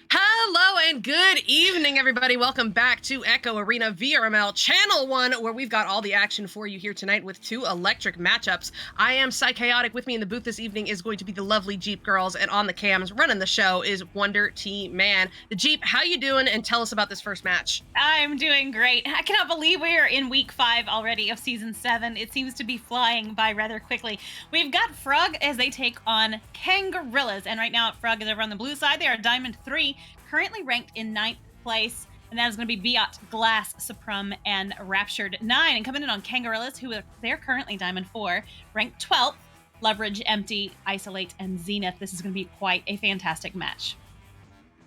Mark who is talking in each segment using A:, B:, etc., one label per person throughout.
A: Hello and good evening, everybody. Welcome back to Echo Arena VRML Channel 1, where we've got all the action for you here tonight with two electric matchups. I am Psychaotic. With me in the booth this evening is going to be the lovely Jeepgirlz, and on the cams running the show is Wonder T-Man. The Jeep, how you doing? And tell us about this first match.
B: I'm doing great. I cannot believe we are in week 5 already of season 7. It seems to be flying by rather quickly. We've got Frug as they take on Kangorillaz, and right now Frug is over on the blue side. They are Diamond 3, currently ranked in 9th place, and that is going to be Biot, Glass, Supreme, and Raptured 9. And coming in on Kangorillaz, who they're currently Diamond 4, ranked 12th, Leverage, Empty, Isolate, and Zenith. This is going to be quite a fantastic match.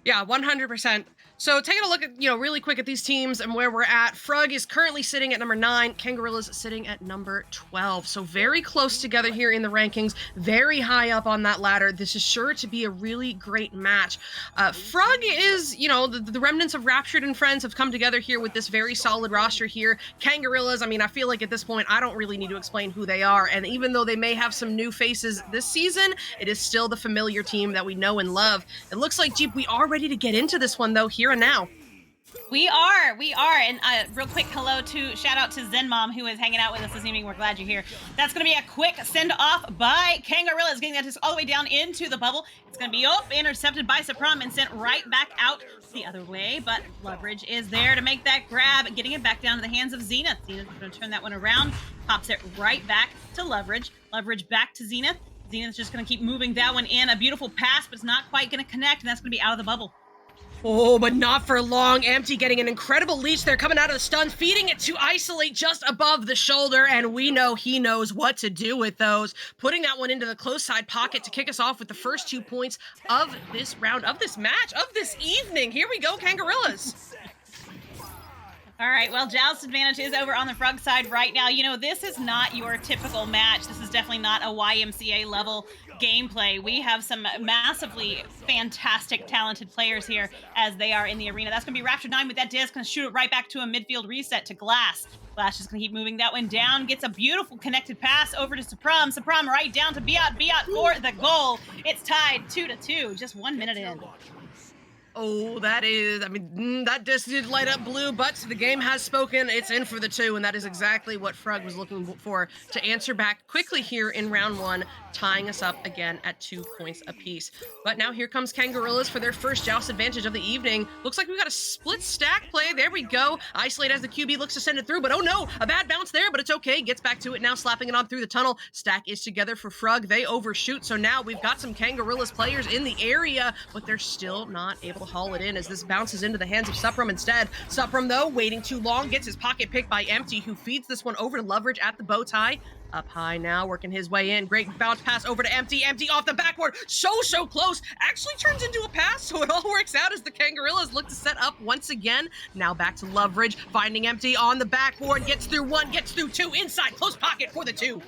A: Yeah, 100%. So taking a look at, really quick at these teams and where we're at, Frug is currently sitting at number 9, Kangorillaz sitting at number 12. So very close together here in the rankings, very high up on that ladder. This is sure to be a really great match. Frug is, the remnants of Raptured and Friends have come together here with this very solid roster here. Kangorillaz, I feel like at this point, I don't really need to explain who they are. And even though they may have some new faces this season, it is still the familiar team that we know and love. It looks like, Jeep, we are ready to get into this one, though, here and now.
B: We are. And real quick hello to, shout out to Zen Mom, who is hanging out with us this evening. We're glad you're here. That's going to be a quick send off by Kangorillaz, getting that disc all the way down into the bubble. It's going to be intercepted by Sapram and sent right back out the other way, but Leverage is there to make that grab, getting it back down to the hands of Zenith. Zenith's going to turn that one around, pops it right back to Leverage. Leverage back to Zenith. Zenith's just going to keep moving that one in. A beautiful pass, but it's not quite going to connect, and that's going to be out of the bubble.
A: Oh, but not for long. Empty getting an incredible leash there, coming out of the stun, feeding it to Isolate just above the shoulder, and we know he knows what to do with those. Putting that one into the close side pocket to kick us off with the first 2 points of this round, of this match, of this evening. Here we go, Kangorillaz.
B: All right, well, Joust advantage is over on the Frug side right now. You know, this is not your typical match. This is definitely not a YMCA level gameplay. We have some massively fantastic, talented players here as they are in the arena. That's going to be Rapture9 with that disc, going to shoot it right back to a midfield reset to Glass. Glass is going to keep moving that one down, gets a beautiful connected pass over to Sapram. Sapram right down to Biot. Biot for the goal. It's tied 2-2, just 1 minute in.
A: Oh, that is, that disc did light up blue, but the game has spoken. It's in for the 2, and that is exactly what Frug was looking for to answer back quickly here in round 1, tying us up again at 2 points apiece. But now here comes Kangorillaz for their first Joust advantage of the evening. Looks like we got a split stack play. There we go. Isolate as the QB looks to send it through, but oh no, a bad bounce there, but it's okay. Gets back to it now, slapping it on through the tunnel. Stack is together for Frug. They overshoot, so now we've got some Kangorillaz players in the area, but they're still not able to haul it in as this bounces into the hands of Sapram instead. Sapram, though, waiting too long, gets his pocket picked by Empty, who feeds this one over to Leverage at the bow tie. Up high now, working his way in. Great bounce pass over to Empty. Empty off the backboard. So close. Actually turns into a pass, so it all works out as the Kangorillaz look to set up once again. Now back to Leverage, finding Empty on the backboard. Gets through 1, gets through 2. Inside, close pocket for the 2.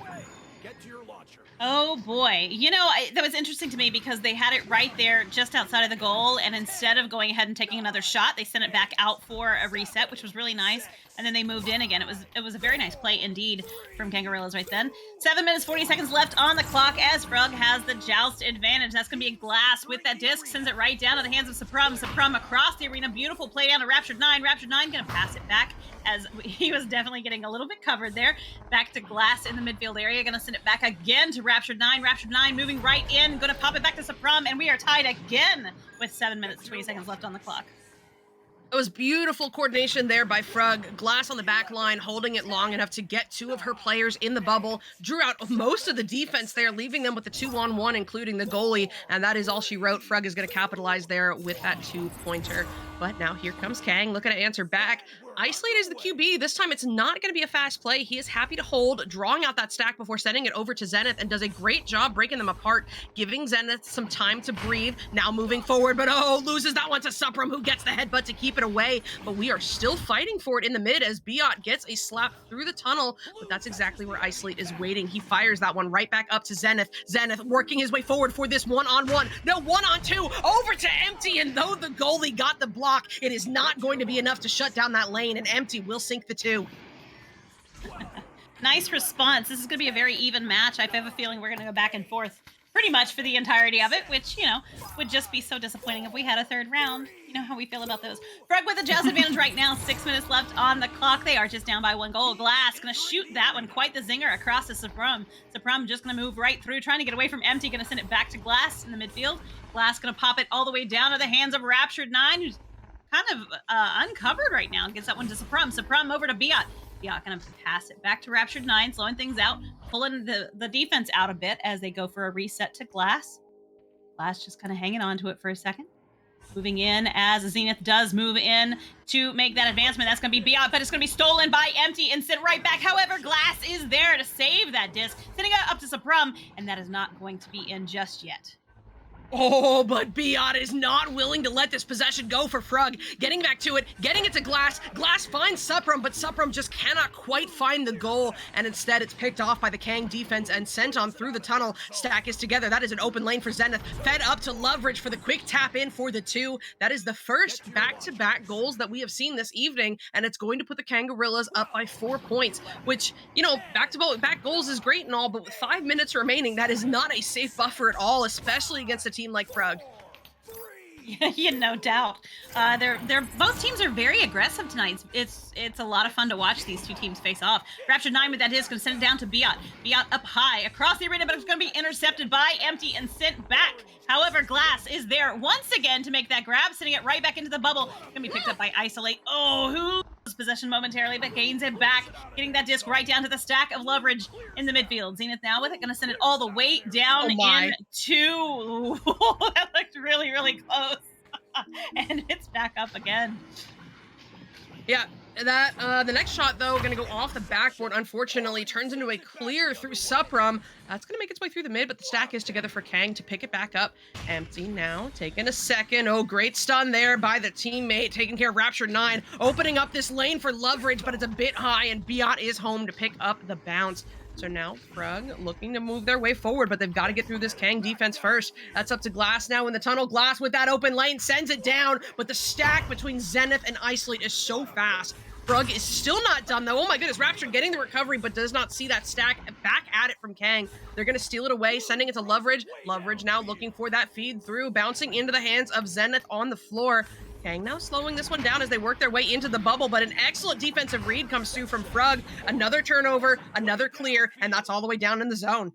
B: Oh boy. You know, that was interesting to me because they had it right there just outside of the goal, and instead of going ahead and taking another shot, they sent it back out for a reset, which was really nice, and then they moved in again. It was a very nice play indeed from Kangorillaz right then. 7 minutes, 40 seconds left on the clock as Frug has the Joust advantage. That's going to be a Glass with that disc, sends it right down to the hands of Sapram. Sapram across the arena. Beautiful play down to Rapture9. Rapture9 going to pass it back as he was definitely getting a little bit covered there. Back to Glass in the midfield area. Going to send it back again to Rapture9. Rapture9 moving right in. Going to pop it back to Sapram, and we are tied again with 7 minutes, 20 seconds left on the clock.
A: It was beautiful coordination there by Frug. Glass on the back line, holding it long enough to get 2 of her players in the bubble. Drew out most of the defense there, leaving them with the 2-on-1, including the goalie. And that is all she wrote. Frug is going to capitalize there with that 2-pointer. But now here comes Kang, looking to answer back. Isolate is the QB. This time it's not going to be a fast play. He is happy to hold, drawing out that stack before sending it over to Zenith, and does a great job breaking them apart, giving Zenith some time to breathe. Now moving forward, but loses that one to Sapram, who gets the headbutt to keep it away. But we are still fighting for it in the mid as Biot gets a slap through the tunnel, but that's exactly where Isolate is waiting. He fires that one right back up to Zenith. Zenith working his way forward for this 1-on-1. No, 1-on-2, over to Empty, and though the goalie got the block, it is not going to be enough to shut down that lane, and Empty will sink the 2.
B: Nice response. This is going to be a very even match. I have a feeling we're going to go back and forth pretty much for the entirety of it, which, you know, would just be so disappointing if we had a third round. You know how we feel about those. Frug with a Joust advantage right now. 6 minutes left on the clock. They are just down by 1 goal. Glass going to shoot that one. Quite the zinger across to Sapram. Sapram just going to move right through, trying to get away from Empty. Going to send it back to Glass in the midfield. Glass going to pop it all the way down to the hands of Rapture9, who's kind of uncovered right now. Gets that one to Sapram. Sapram over to Biot. Biot gonna pass it back to Rapture9, slowing things out, pulling the defense out a bit as they go for a reset to Glass. Glass just kind of hanging on to it for a second. Moving in as Zenith does move in to make that advancement. That's going to be Biot, but it's going to be stolen by Empty and sent right back. However, Glass is there to save that disc, sending it up to Sapram, and that is not going to be in just yet.
A: Oh, but Biot is not willing to let this possession go for Frug. Getting back to it, getting it to Glass. Glass finds Sapram, but Sapram just cannot quite find the goal, and instead it's picked off by the Kang defense and sent on through the tunnel. Stack is together. That is an open lane for Zenith. Fed up to Leverage for the quick tap in for the 2. That is the first back-to-back goals that we have seen this evening, and it's going to put the Kangorillaz up by 4 points, which, you know, back goals is great and all, but with 5 minutes remaining, that is not a safe buffer at all, especially against a team like Frug.
B: Yeah, no doubt. They're both teams are very aggressive tonight. It's a lot of fun to watch these two teams face off. Rapture 9 with that disc gonna send it down to Biot. Biot up high across the arena, but it's gonna be intercepted by Empty and sent back. However, Glass is there once again to make that grab, sending it right back into the bubble. Gonna be picked up by Isolate. Oh, who loses possession momentarily, but gains it back, getting that disc right down to the stack of Loveridge in the midfield. Zenith now with it, gonna send it all the way down into. That looked really, really close. And it's back up again.
A: Yeah, that the next shot though gonna go off the backboard. Unfortunately, turns into a clear through Suprum. It's gonna make its way through the mid, but the stack is together for Kang to pick it back up. Empty now, taking a second. Oh, great stun there by the teammate, taking care of Rapture 9, opening up this lane for Loveridge, but it's a bit high, and Biot is home to pick up the bounce. So now Frug looking to move their way forward, but they've got to get through this Kang defense first. That's up to Glass now in the tunnel. Glass with that open lane sends it down, but the stack between Zenith and Isolate is so fast. Frug is still not done though. Oh my goodness, Rapture getting the recovery, but does not see that stack back at it from Kang. They're gonna steal it away, sending it to Loveridge. Loveridge now looking for that feed through, bouncing into the hands of Zenith on the floor. Kang now slowing this one down as they work their way into the bubble, but an excellent defensive read comes through from Frug. Another turnover, another clear, and that's all the way down in the zone.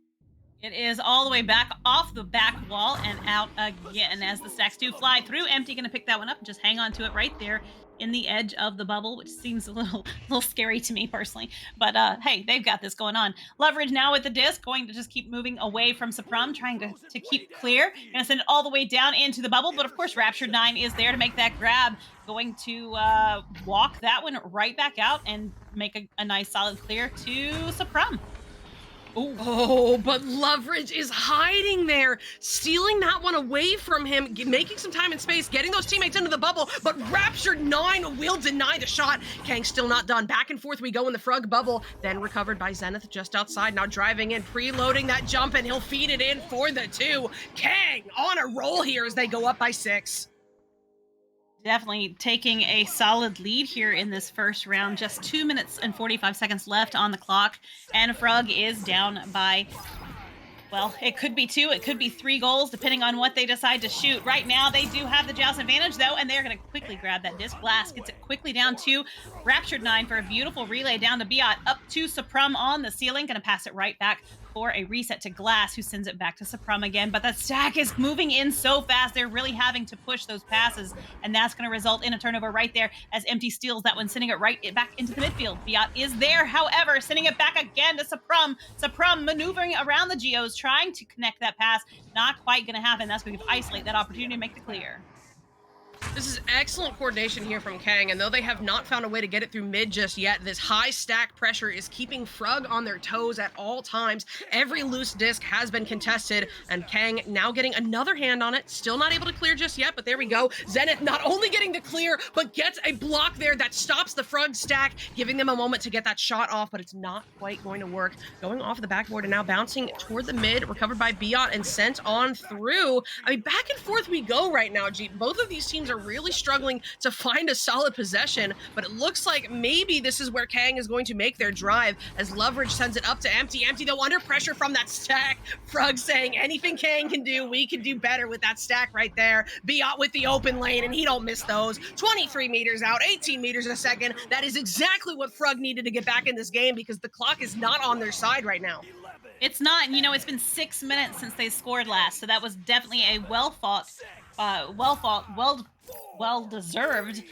B: It is all the way back off the back wall and out again as the stacks do fly through. Empty gonna pick that one up and just hang on to it right there in the edge of the bubble, which seems a little scary to me personally. But hey, they've got this going on. Loveridge now with the disc, going to just keep moving away from Suprum, trying to keep clear. Gonna send it all the way down into the bubble, but of course Rapture 9 is there to make that grab. Going to walk that one right back out and make a nice solid clear to Suprum.
A: Ooh. Oh, but Loveridge is hiding there, stealing that one away from him, making some time and space, getting those teammates into the bubble, but Rapture 9 will deny the shot. Kang's still not done. Back and forth we go in the Frug bubble, then recovered by Zenith just outside, now driving in, preloading that jump, and he'll feed it in for the 2. Kang on a roll here as they go up by 6.
B: Definitely taking a solid lead here in this first round. Just 2 minutes and 45 seconds left on the clock, and Frug is down by, well, it could be 2, it could be 3 goals, depending on what they decide to shoot. Right now, they do have the joust advantage, though, and they're going to quickly grab that disc. Glass gets it quickly down to Raptured 9 for a beautiful relay down to Biot, up to Suprum on the ceiling. Going to pass it right back for a reset to Glass, who sends it back to Suprum again. But that stack is moving in so fast. They're really having to push those passes, and that's going to result in a turnover right there as Empty steals that one, sending it right back into the midfield. Biot is there, however, sending it back again to Suprum. Suprum maneuvering around the Geos, trying to connect that pass. Not quite going to happen. That's going to give Isolate that opportunity to make the clear.
A: This is excellent coordination here from Kang, and though they have not found a way to get it through mid just yet, this high stack pressure is keeping Frug on their toes at all times. Every loose disc has been contested, and Kang now getting another hand on it. Still not able to clear just yet, but there we go. Zenith not only getting the clear, but gets a block there that stops the Frug stack, giving them a moment to get that shot off, but it's not quite going to work. Going off the backboard and now bouncing toward the mid, recovered by Biot and sent on through. I mean, back and forth we go right now, Jeep. Both of these teams are really struggling to find a solid possession, but it looks like maybe this is where Kang is going to make their drive as Loveridge sends it up to Empty. Empty, though, under pressure from that stack. Frug saying anything Kang can do, we can do better with that stack right there. Biot with the open lane, and he don't miss those. 23 meters out, 18 meters in a second. That is exactly what Frug needed to get back in this game because the clock is not on their side right now.
B: It's not, and you know, it's been 6 minutes since they scored last, so that was definitely a well-deserved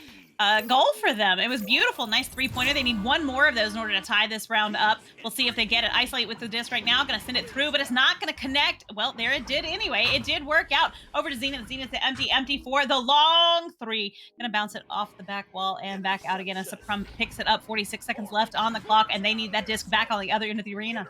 B: goal for them. It was beautiful. Nice three-pointer. They need one more of those in order to tie this round up. We'll see if they get it. Isolate with the disc right now. Going to send it through, but it's not going to connect. Well, there it did anyway. It did work out. Over to Zenith. Zenith to Empty. Empty for the long 3. Going to bounce it off the back wall and back out again as Suprum picks it up. 46 seconds left on the clock, and they need that disc back on the other end of the arena.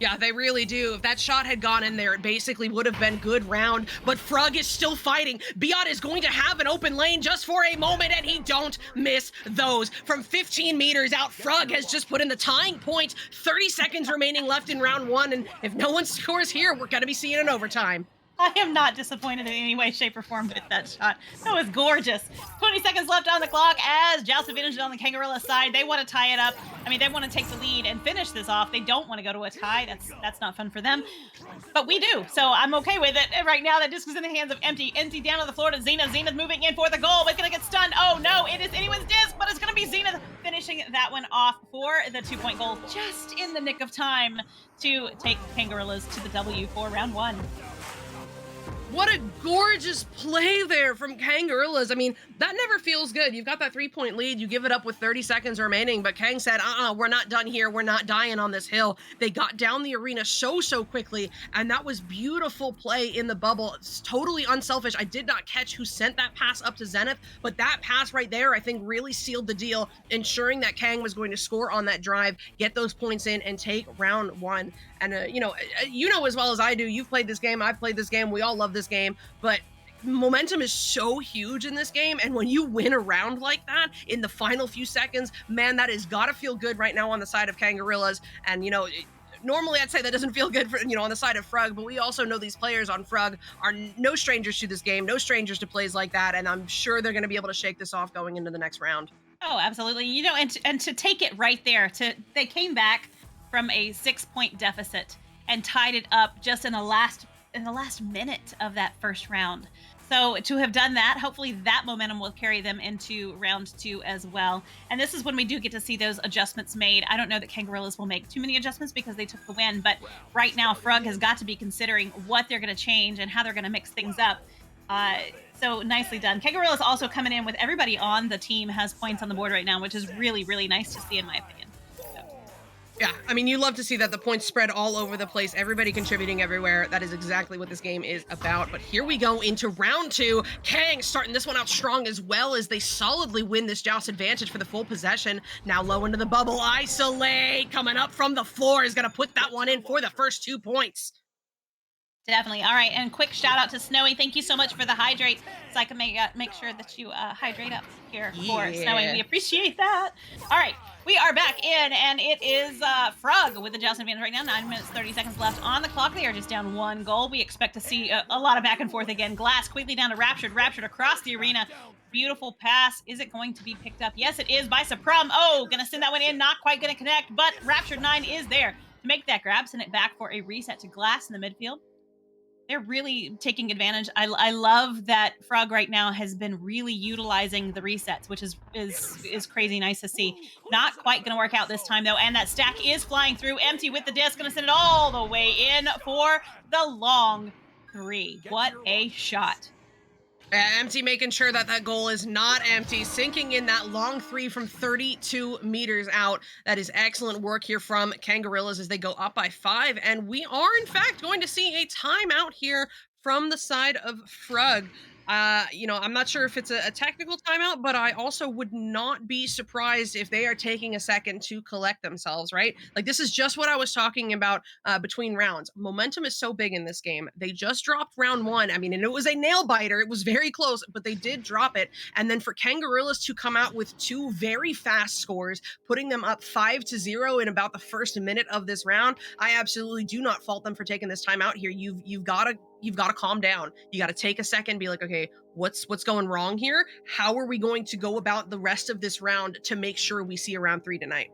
A: Yeah, they really do. If that shot had gone in there, it basically would have been good round, but Frug is still fighting. Biot is going to have an open lane just for a moment, and he don't miss those. From 15 meters out, Frug has just put in the tying point. 30 seconds remaining left in round 1, and if no one scores here, we're going to be seeing an overtime.
B: I am not disappointed in any way, shape, or form with that shot. That was gorgeous. 20 seconds left on the clock as Joust advantage on the Kangorillaz side. They want to tie it up. I mean, they want to take the lead and finish this off. They don't want to go to a tie. That's not fun for them. But we do, so I'm okay with it. And right now, that disc is in the hands of Empty. Empty down to the floor to Zenith. Zenith moving in for the goal, but gonna get stunned. Oh no, it is anyone's disc, but it's gonna be Zenith finishing that one off for the 2-point goal, just in the nick of time to take Kangorillaz to the W for round 1.
A: What a gorgeous play there from Kangorillaz. I mean, that never feels good. You've got that 3-point lead. You give it up with 30 seconds remaining, but Kang said, we're not done here. We're not dying on this hill. They got down the arena so quickly, and that was beautiful play in the bubble. It's totally unselfish. I did not catch who sent that pass up to Zenith, but that pass right there, I think, really sealed the deal, ensuring that Kang was going to score on that drive, get those points in, and take round 1. And, you know as well as I do, you've played this game, I've played this game, we all love this game, but momentum is so huge in this game, and when you win a round like that in the final few seconds, man, that has got to feel good right now on the side of Kangorillaz. And, normally I'd say that doesn't feel good for, on the side of Frug, but we also know these players on Frug are no strangers to this game, no strangers to plays like that, and I'm sure they're going to be able to shake this off going into the next round.
B: Oh, absolutely. And to take it right there, they came back from a 6-point deficit and tied it up just in the last minute of that first round. So to have done that, hopefully that momentum will carry them into round 2 as well. And this is when we do get to see those adjustments made. I don't know that Kangorillaz will make too many adjustments because they took the win, but right now Frug has got to be considering what they're going to change and how they're going to mix things up. So nicely done. Kangorillaz also coming in with everybody on the team has points on the board right now, which is really, really nice to see in my opinion.
A: Yeah, I mean, you love to see that the points spread all over the place, everybody contributing everywhere. That is exactly what this game is about. But here we go into round 2. Kang starting this one out strong as well as they solidly win this Joust advantage for the full possession. Now low into the bubble. Isolate coming up from the floor is going to put that one in for the first 2 points.
B: Definitely. All right, and quick shout out to Snowy. Thank you so much for the hydrate, so I can make sure that you hydrate up here for Snowy. We appreciate that. All right, we are back in, and it is Frug with the Joust advantage right now. 9 minutes, 30 seconds left on the clock. They are just down 1 goal. We expect to see a lot of back and forth again. Glass quickly down to Raptured. Raptured across the arena. Beautiful pass. Is it going to be picked up? Yes, it is by Suprum. Oh, gonna send that one in. Not quite gonna connect, but Raptured 9 is there to make that grab. Send it back for a reset to Glass in the midfield. They're really taking advantage. I love that Frug right now has been really utilizing the resets, which is crazy nice to see. Not quite going to work out this time, though, and that stack is flying through. Empty with the disc, going to send it all the way in for the long 3. What a shot.
A: Empty making sure that goal is not empty, sinking in that long 3 from 32 meters out. That is excellent work here from Kangorillaz as they go up by 5. And we are, in fact, going to see a timeout here from the side of Frug. I'm not sure if it's a technical timeout, but I also would not be surprised if they are taking a second to collect themselves, right? Like, this is just what I was talking about between rounds. Momentum is so big in this game. They just dropped round 1. I mean, and it was a nail biter. It was very close, but they did drop it. And then for Kangorillaz to come out with 2 very fast scores, putting them up 5-0 in about the first minute of this round, I absolutely do not fault them for taking this timeout here. You've got to calm down. You got to take a second, be like, okay, what's going wrong here? How are we going to go about the rest of this round to make sure we see a round 3 tonight?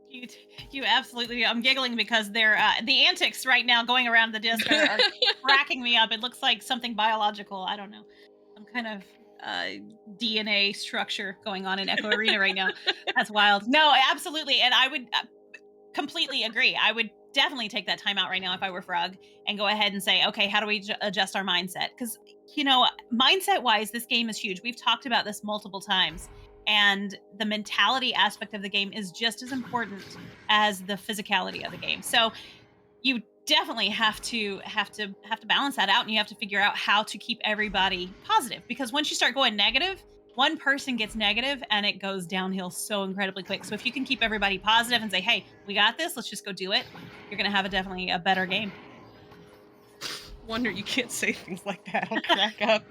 B: You absolutely. I'm giggling because they're the antics right now going around the disc are cracking me up. It looks like something biological. I don't know, some kind of DNA structure going on in Echo Arena right now. That's wild. No, absolutely, and I would completely agree. I would definitely take that timeout right now if I were Frug and go ahead and say, okay, how do we adjust our mindset? Because, mindset wise, this game is huge. We've talked about this multiple times, and the mentality aspect of the game is just as important as the physicality of the game. So you definitely have to balance that out, and you have to figure out how to keep everybody positive, because once you start going negative, one person gets negative and it goes downhill so incredibly quick. So if you can keep everybody positive and say, hey, we got this, let's just go do it, you're going to have definitely a better game.
A: Wonder you can't say things like that. I'll crack up.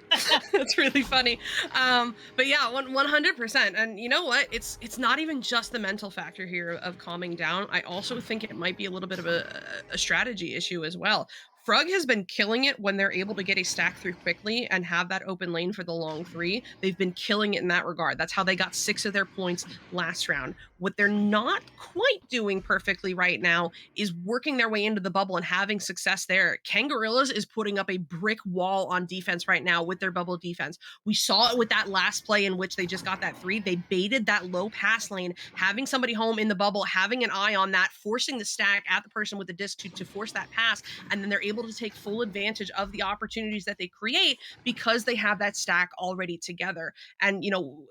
A: That's really funny. But yeah, 100%. And you know what? It's not even just the mental factor here of calming down. I also think it might be a little bit of a strategy issue as well. Frug has been killing it when they're able to get a stack through quickly and have that open lane for the long three. They've been killing it in that regard. That's how they got 6 of their points last round. What they're not quite doing perfectly right now is working their way into the bubble and having success there. Kangorillaz is putting up a brick wall on defense right now with their bubble defense. We saw it with that last play in which they just got that 3. They baited that low pass lane, having somebody home in the bubble, having an eye on that, forcing the stack at the person with the disc to force that pass, and then they're able to take full advantage of the opportunities that they create because they have that stack already together. And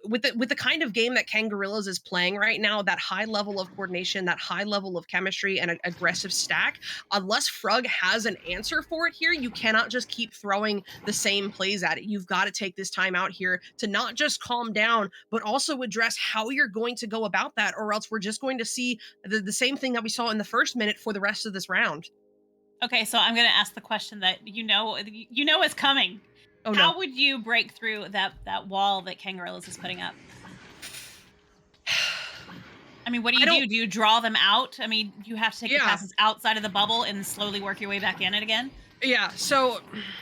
A: with the kind of game that Kangorillaz is playing right now, that high level of coordination, that high level of chemistry and an aggressive stack, unless Frug has an answer for it here, you cannot just keep throwing the same plays at it. You've got to take this time out here to not just calm down, but also address how you're going to go about that, or else we're just going to see the same thing that we saw in the first minute for the rest of this round.
B: Okay, so I'm going to ask the question that you know is coming.
A: Oh, no.
B: How would you break through that wall that Kangorillaz is putting up? I mean, what do you do? Do you draw them out? I mean, you have to take the passes outside of the bubble and slowly work your way back in it again?
A: Yeah, so,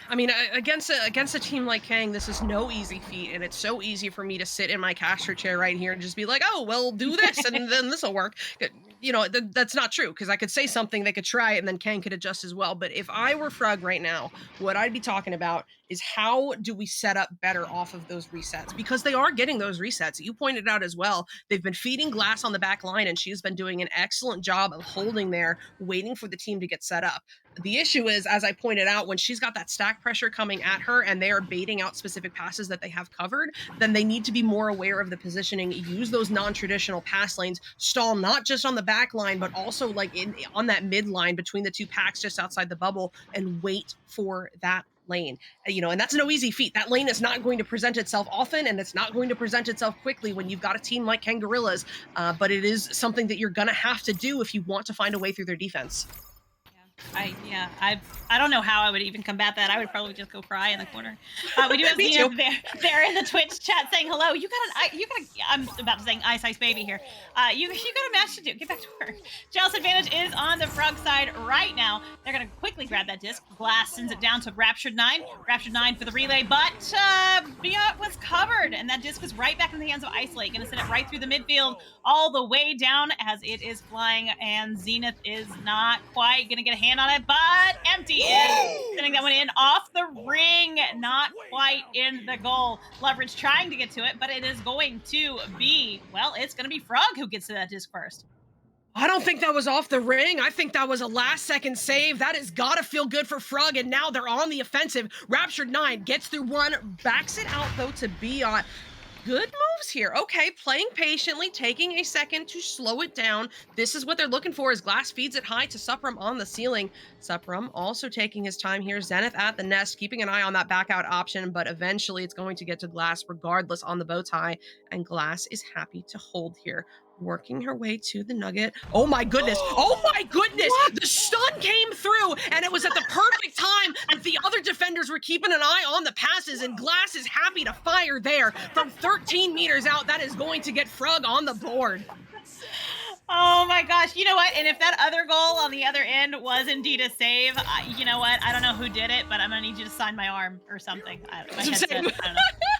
A: I mean, against a team like Kang, this is no easy feat, and it's so easy for me to sit in my caster chair right here and just be like, oh, well, do this, and then this will work. That's not true, because I could say something, they could try it, and then Kang could adjust as well. But if I were Frug right now, what I'd be talking about is how do we set up better off of those resets? Because they are getting those resets. You pointed out as well, they've been feeding Glass on the back line, and she's been doing an excellent job of holding there, waiting for the team to get set up. The issue is, as I pointed out, when she's got that stack pressure coming at her and they are baiting out specific passes that they have covered, then they need to be more aware of the positioning, use those non-traditional pass lanes, stall not just on the back line, but also like on that mid line between the two packs just outside the bubble, and wait for that lane. And that's no easy feat. That lane is not going to present itself often, and it's not going to present itself quickly when you've got a team like Kangorillaz, but it is something that you're going to have to do if you want to find a way through their defense.
B: I don't know how I would even combat that. I would probably just go cry in the corner. We do have Zena there in the Twitch chat saying hello. I'm about to sing Ice Baby here. You got a match to do. Get back to work. Jealous advantage is on the Frug side right now. They're gonna quickly grab that disc. Glass sends it down to Raptured 9. Raptured 9 for the relay, but Biot was covered, and that disc was right back in the hands of Isolate. Gonna send it right through the midfield, all the way down as it is flying, and Zenith is not quite gonna get a hand on it, but Empty is sending that one in off the ring, not quite in the goal. Leverage trying to get to it, but it is going to be, it's going to be Frug who gets to that disc first.
A: I don't think that was off the ring. I think that was a last-second save. That has got to feel good for Frug, and now they're on the offensive. Raptured 9 gets through one, backs it out, though, to Biot. Good moves here. Okay, playing patiently, taking a second to slow it down. This is what they're looking for as Glass feeds it high to Supram on the ceiling. Supram also taking his time here. Zenith at the nest, keeping an eye on that back out option, but eventually it's going to get to Glass regardless on the bow tie, and Glass is happy to hold here. Working her way to the nugget. Oh my goodness. Oh my goodness. What? The stun came through, and it was at the perfect time as the other defenders were keeping an eye on the passes, and Glass is happy to fire there from 13 meters out. That is going to get Frug on the board.
B: Oh my gosh. You know what? And if that other goal on the other end was indeed a save, you know what? I don't know who did it, but I'm going to need you to sign my arm or something. My headset, I don't know.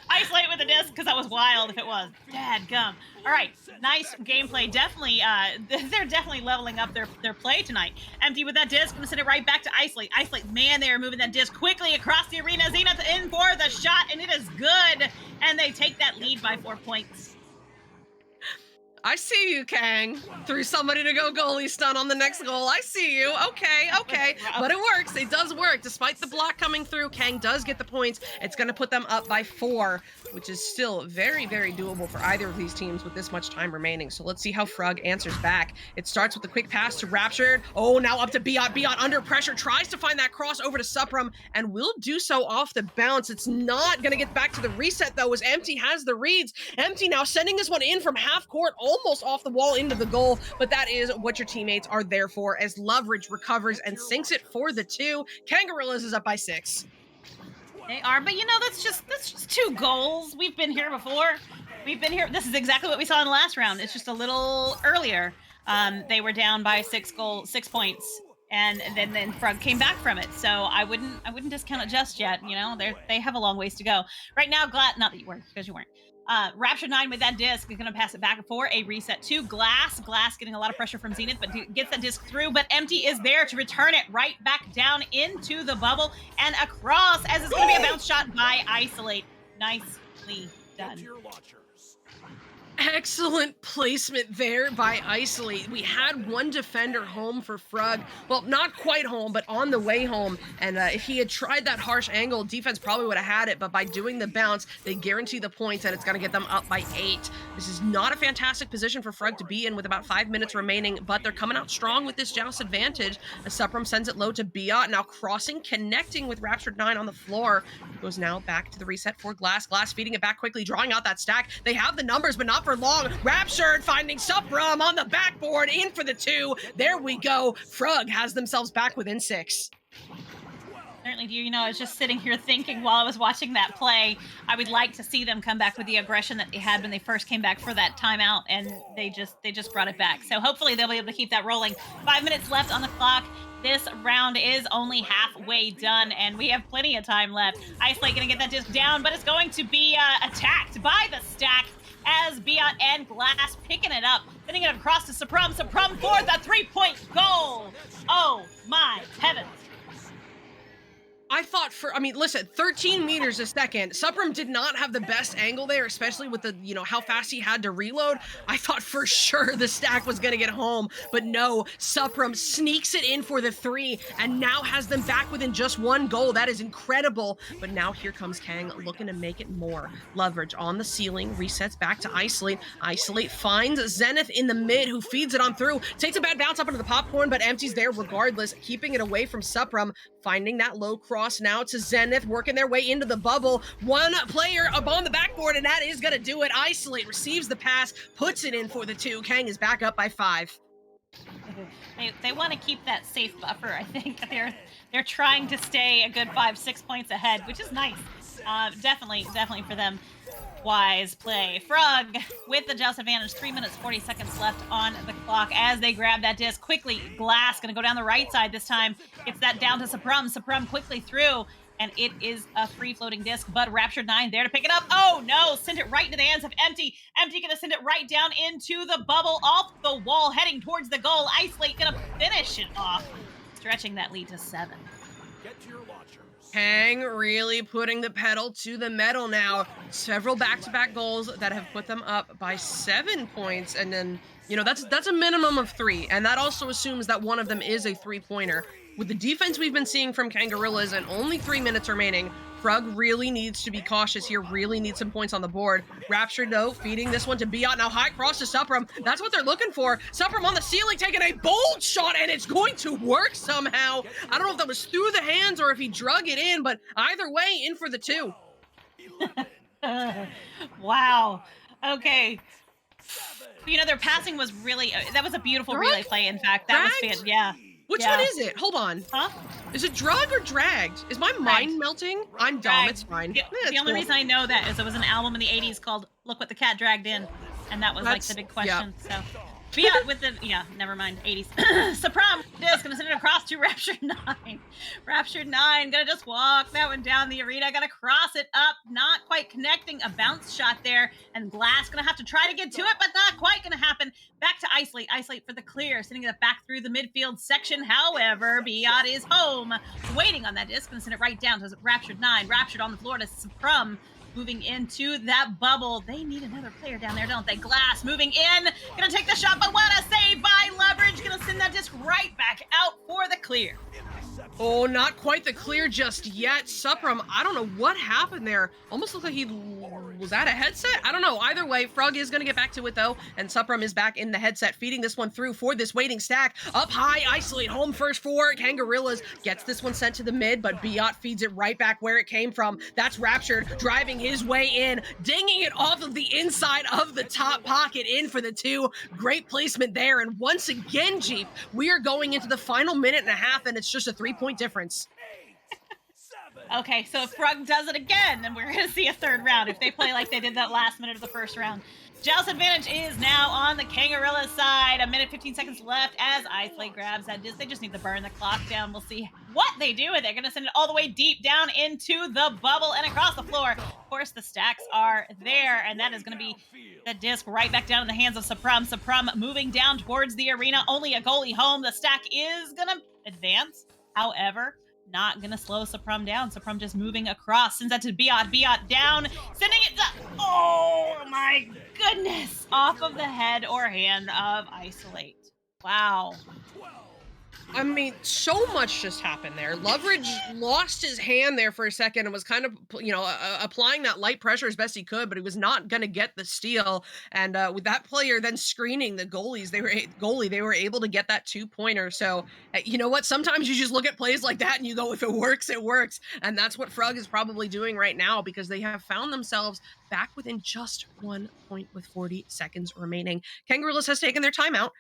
B: Isolate with the disc, because that was wild if it was. Dadgum. All right. Nice gameplay. Definitely, they're definitely leveling up their play tonight. Empty with that disc. I'm going to send it right back to Isolate. Isolate, man, they are moving that disc quickly across the arena. Zenith in for the shot, and it is good. And they take that lead by 4 points.
A: I see you, Kang. Threw somebody to go goalie stun on the next goal. I see you. Okay. But it works. It does work. Despite the block coming through, Kang does get the points. It's going to put them up by 4, which is still very, very doable for either of these teams with this much time remaining. So let's see how Frug answers back. It starts with a quick pass to Raptured. Oh, now up to Biot. Biot under pressure, tries to find that cross over to Supram, and will do so off the bounce. It's not going to get back to the reset, though, as Empty has the reads. Empty now sending this one in from half court, almost off the wall into the goal, but that is what your teammates are there for, as Leverage recovers and sinks it for the 2. Kangorillaz is up by 6.
B: They are, but that's just 2 goals. We've been here before. We've been here. This is exactly what we saw in the last round. It's just a little earlier. They were down by 6 points. and then Frug came back from it. So I wouldn't discount it just yet. You know, they have a long ways to go. Right now, not that you were, because you weren't. Rapture 9 with that disc is going to pass it back for a reset to Glass. Glass getting a lot of pressure from Zenith, but gets that disc through. But Empty is there to return it right back down into the bubble and across, as it's going to be a bounce shot by Isolate. Nicely done.
A: Excellent placement there by Isolate. We had one defender home for Frug. Well, not quite home, but on the way home. And if he had tried that harsh angle, defense probably would have had it. But by doing the bounce, they guarantee the points, and it's going to get them up by 8. This is not a fantastic position for Frug to be in with about 5 minutes remaining, but they're coming out strong with this Joust advantage. As Supram sends it low to Biot, now crossing, connecting with Raptured 9 on the floor. It goes now back to the reset for Glass. Glass feeding it back quickly, drawing out that stack. They have the numbers, but not for long. Raptured finding Supram on the backboard, in for the 2. There we go. Frug has themselves back within 6.
B: Certainly do. You know, I was just sitting here thinking while I was watching that play, I would like to see them come back with the aggression that they had when they first came back for that timeout, and they just brought it back. So hopefully they'll be able to keep that rolling. 5 minutes left on the clock. This round is only halfway done, and we have plenty of time left. Isolate gonna get that disc down, but it's going to be attacked by the stack as Biot and Glass picking it up, sending it across to Supram. Supram for the 3-point goal. Oh my heavens.
A: Listen, 13 meters a second. Supram did not have the best angle there, especially with the, how fast he had to reload. I thought for sure the stack was going to get home, but no, Supram sneaks it in for the 3 and now has them back within just 1 goal. That is incredible. But now here comes Kang looking to make it more. Leverage on the ceiling, resets back to Isolate. Isolate finds Zenith in the mid, who feeds it on through, takes a bad bounce up into the popcorn, but Empty's there regardless, keeping it away from Supram, finding that low cross now to Zenith, working their way into the bubble. One player up on the backboard, and that is going to do it. Isolate receives the pass, puts it in for the 2. Kang is back up by 5.
B: They want to keep that safe buffer. I think they're trying to stay a good 5-6 points ahead, which is nice. Definitely for them. Wise play. Frug with the Joust advantage. 3 minutes, 40 seconds left on the clock as they grab that disc quickly. Glass going to go down the right side this time. Gets that down to Supram. Supram quickly through, and it is a free-floating disc, but Raptured 9 there to pick it up. Oh, no! Send it right into the hands of Empty. Empty going to send it right down into the bubble, off the wall, heading towards the goal. Isolate going to finish it off, stretching that lead to 7.
C: Get to your launchers.
A: Kang really putting the pedal to the metal now. Several back-to-back goals that have put them up by 7 points, and then, that's a minimum of 3, and that also assumes that one of them is a 3-pointer. With the defense we've been seeing from Kangorillaz and only 3 minutes remaining, Frug really needs to be cautious here, really needs some points on the board. Rapture, though, feeding this one to Biot. Now high cross to Supram. That's what they're looking for. Supram on the ceiling taking a bold shot, and it's going to work somehow. I don't know if that was through the hands or if he drug it in, but either way, in for the 2.
B: Wow. Okay. Their passing was really, that was a beautiful relay play, in fact. That was fan, yeah.
A: Which one is it? Hold on.
B: Huh?
A: Is it drug or dragged? Is my mind melting? I'm dumb. It's fine.
B: The only reason I know that is there was an album in the 80s called Look What the Cat Dragged In, and that was like the big question. So Biot with the, never mind, 80s. Supram is going to send it across to Raptured 9. Raptured 9 going to just walk that one down the arena, going to cross it up, not quite connecting, a bounce shot there, and Glass going to have to try to get to it, but not quite going to happen. Back to Isolate. Isolate for the clear, sending it back through the midfield section. However, Biot is home, waiting on that disc, going to send it right down to Raptured 9. Raptured on the floor to Supram. Moving into that bubble. They need another player down there, don't they? Glass moving in. Gonna take the shot, but what a save by Leverage. Gonna send that disc right back out for the clear.
A: Oh, not quite the clear just yet. Supram, I don't know what happened there. Almost looked like was that a headset? I don't know. Either way, Frug is going to get back to it, though, and Supram is back in the headset, feeding this one through for this waiting stack. Up high, Isolate, home first for Kangorillaz. Gets this one sent to the mid, but Biot feeds it right back where it came from. That's Raptured, driving his way in, dinging it off of the inside of the top pocket, in for the 2. Great placement there, and once again, Jeep, we are going into the final minute and a half, and it's just a 3-point difference.
B: Okay, so if Frug does it again, then we're going to see a third round if they play like they did that last minute of the first round. Joust advantage is now on the Kangorillaz side. A minute, 15 seconds left as Isolate grabs that disc. They just need to burn the clock down. We'll see what they do. They're going to send it all the way deep down into the bubble and across the floor. Of course, the stacks are there, and that is going to be the disc right back down in the hands of Supram. Supram moving down towards the arena. Only a goalie home. The stack is going to advance. However, not gonna slow Supram down. Supram just moving across, sends that to Biot. Biot down, sending it to, oh my goodness, off of the head or hand of Isolate. Wow.
A: I mean, so much just happened there. Loveridge lost his hand there for a second and was kind of, applying that light pressure as best he could, but he was not going to get the steal. And with that player then screening the goalies, they were able to get that 2-pointer. So, you know what? Sometimes you just look at plays like that and you go, if it works, it works. And that's what Frug is probably doing right now, because they have found themselves back within just 1 point with 40 seconds remaining. Kangorillaz has taken their timeout,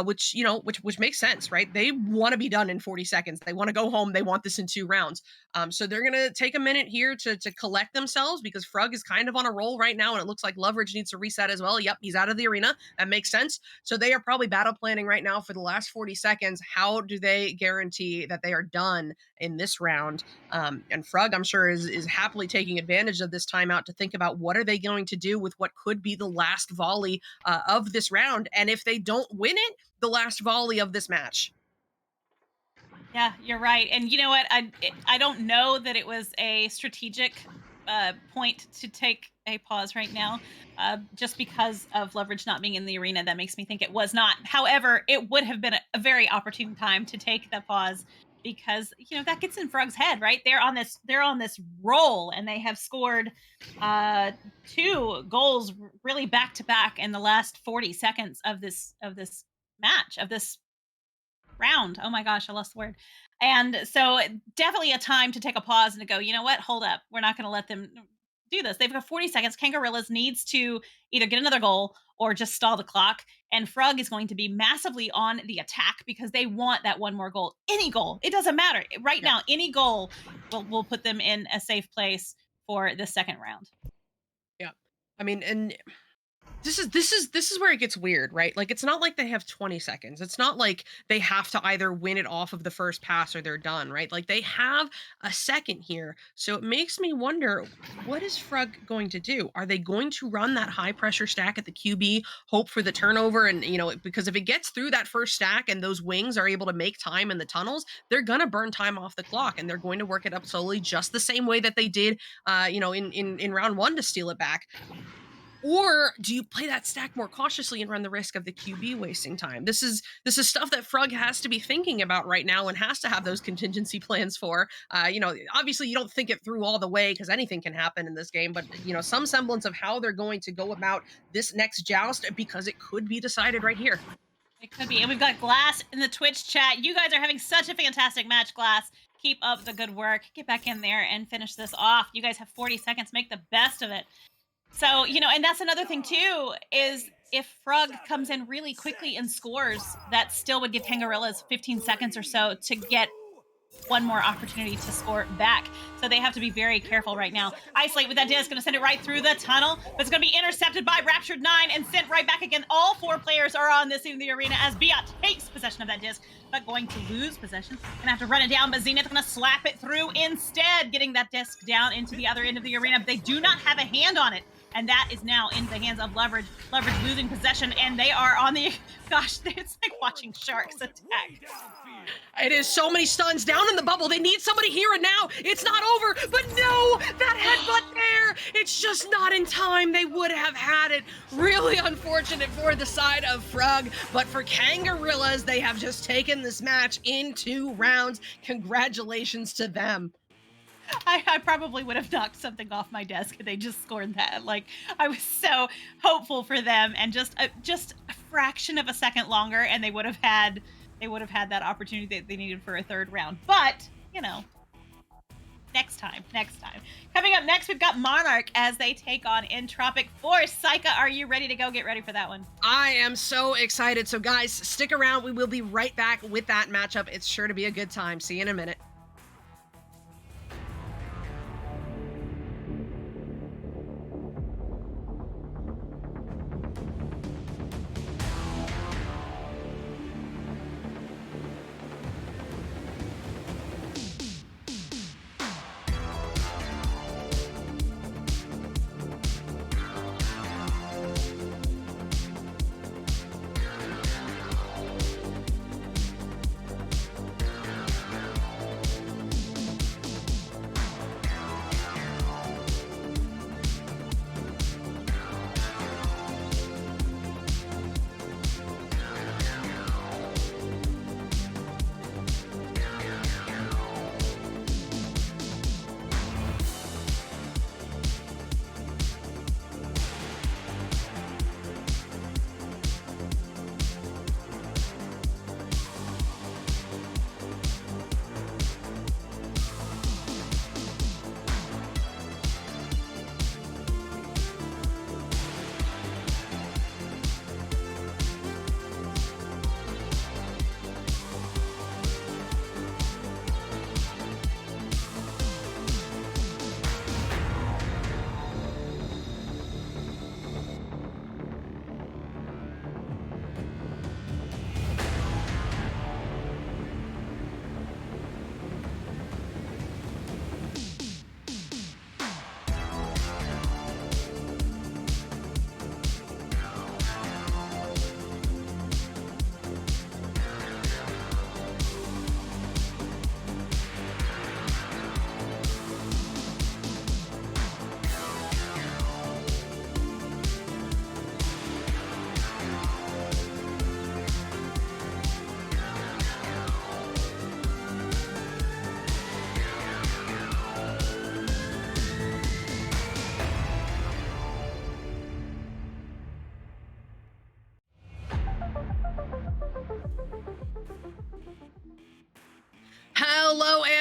A: which makes sense, right? They want to be done in 40 seconds. They want to go home. They want this in 2 rounds. So they're going to take a minute here to collect themselves, because Frug is kind of on a roll right now, and it looks like Loveridge needs to reset as well. Yep, he's out of the arena. That makes sense. So they are probably battle planning right now for the last 40 seconds. How do they guarantee that they are done in this round? And Frug, I'm sure, is happily taking advantage of this timeout to think about what are they going to do with what could be the last volley of this round. And if they don't win it, the last volley of this match.
B: Yeah, you're right. And you know what? I don't know that it was a strategic point to take a pause right now, just because of Loveridge not being in the arena. That makes me think it was not. However, it would have been a very opportune time to take the pause, because that gets in Frug's head, right? They're on this roll, and they have scored 2 goals really back to back in the last 40 seconds of this match, of this round. Oh my gosh, I lost the word. And so definitely a time to take a pause and to go, you know what? Hold up. We're not going to let them do this. They've got 40 seconds. Kangorillaz needs to either get another goal or just stall the clock. And Frug is going to be massively on the attack, because they want that one more goal. Any goal. It doesn't matter. Right now, any goal will put them in a safe place for the second round.
A: Yeah. I mean, and this is where it gets weird, right? Like, it's not like they have 20 seconds. It's not like they have to either win it off of the first pass or they're done, right? Like, they have a second here. So it makes me wonder, what is Frug going to do? Are they going to run that high pressure stack at the QB, hope for the turnover? And, because if it gets through that first stack and those wings are able to make time in the tunnels, they're going to burn time off the clock, and they're going to work it up slowly, just the same way that they did, in round 1 to steal it back. Or do you play that stack more cautiously and run the risk of the QB wasting time? This is stuff that Frug has to be thinking about right now, and has to have those contingency plans for. Obviously you don't think it through all the way, because anything can happen in this game, but some semblance of how they're going to go about this next joust, because it could be decided right here.
B: It could be. And we've got Glass in the Twitch chat. You guys are having such a fantastic match, Glass. Keep up the good work. Get back in there and finish this off. You guys have 40 seconds. Make the best of it. So, and that's another thing too, is if Frug comes in really quickly and scores, that still would give Kangorillaz 15 seconds or so to get one more opportunity to score back. So they have to be very careful right now. Isolate with that disc, going to send it right through the tunnel, but it's going to be intercepted by Raptured 9 and sent right back again. All 4 players are on this in the arena as Biot takes possession of that disc, but going to lose possession. Gonna have to run it down, but Zenith going to slap it through instead, getting that disc down into the other end of the arena. But they do not have a hand on it. And that is now in the hands of Loveridge. Loveridge losing possession, and they are on the... Gosh, it's like watching sharks attack.
A: It is so many stuns down in the bubble. They need somebody here and now. It's not over, but no, that headbutt there, it's just not in time. They would have had it. Really unfortunate for the side of Frug, but for Kangorillaz, they have just taken this match in 2 rounds. Congratulations to them.
B: I probably would have knocked something off my desk if they just scored that. Like, I was so hopeful for them, and just a fraction of a second longer, and they would have had that opportunity that they needed for a third round. But next time. Coming up next, we've got Monarch as they take on Entropic Force. Psycha, are you ready to go? Get ready for that one.
A: I am so excited. So guys, stick around. We will be right back with that matchup. It's sure to be a good time. See you in a minute.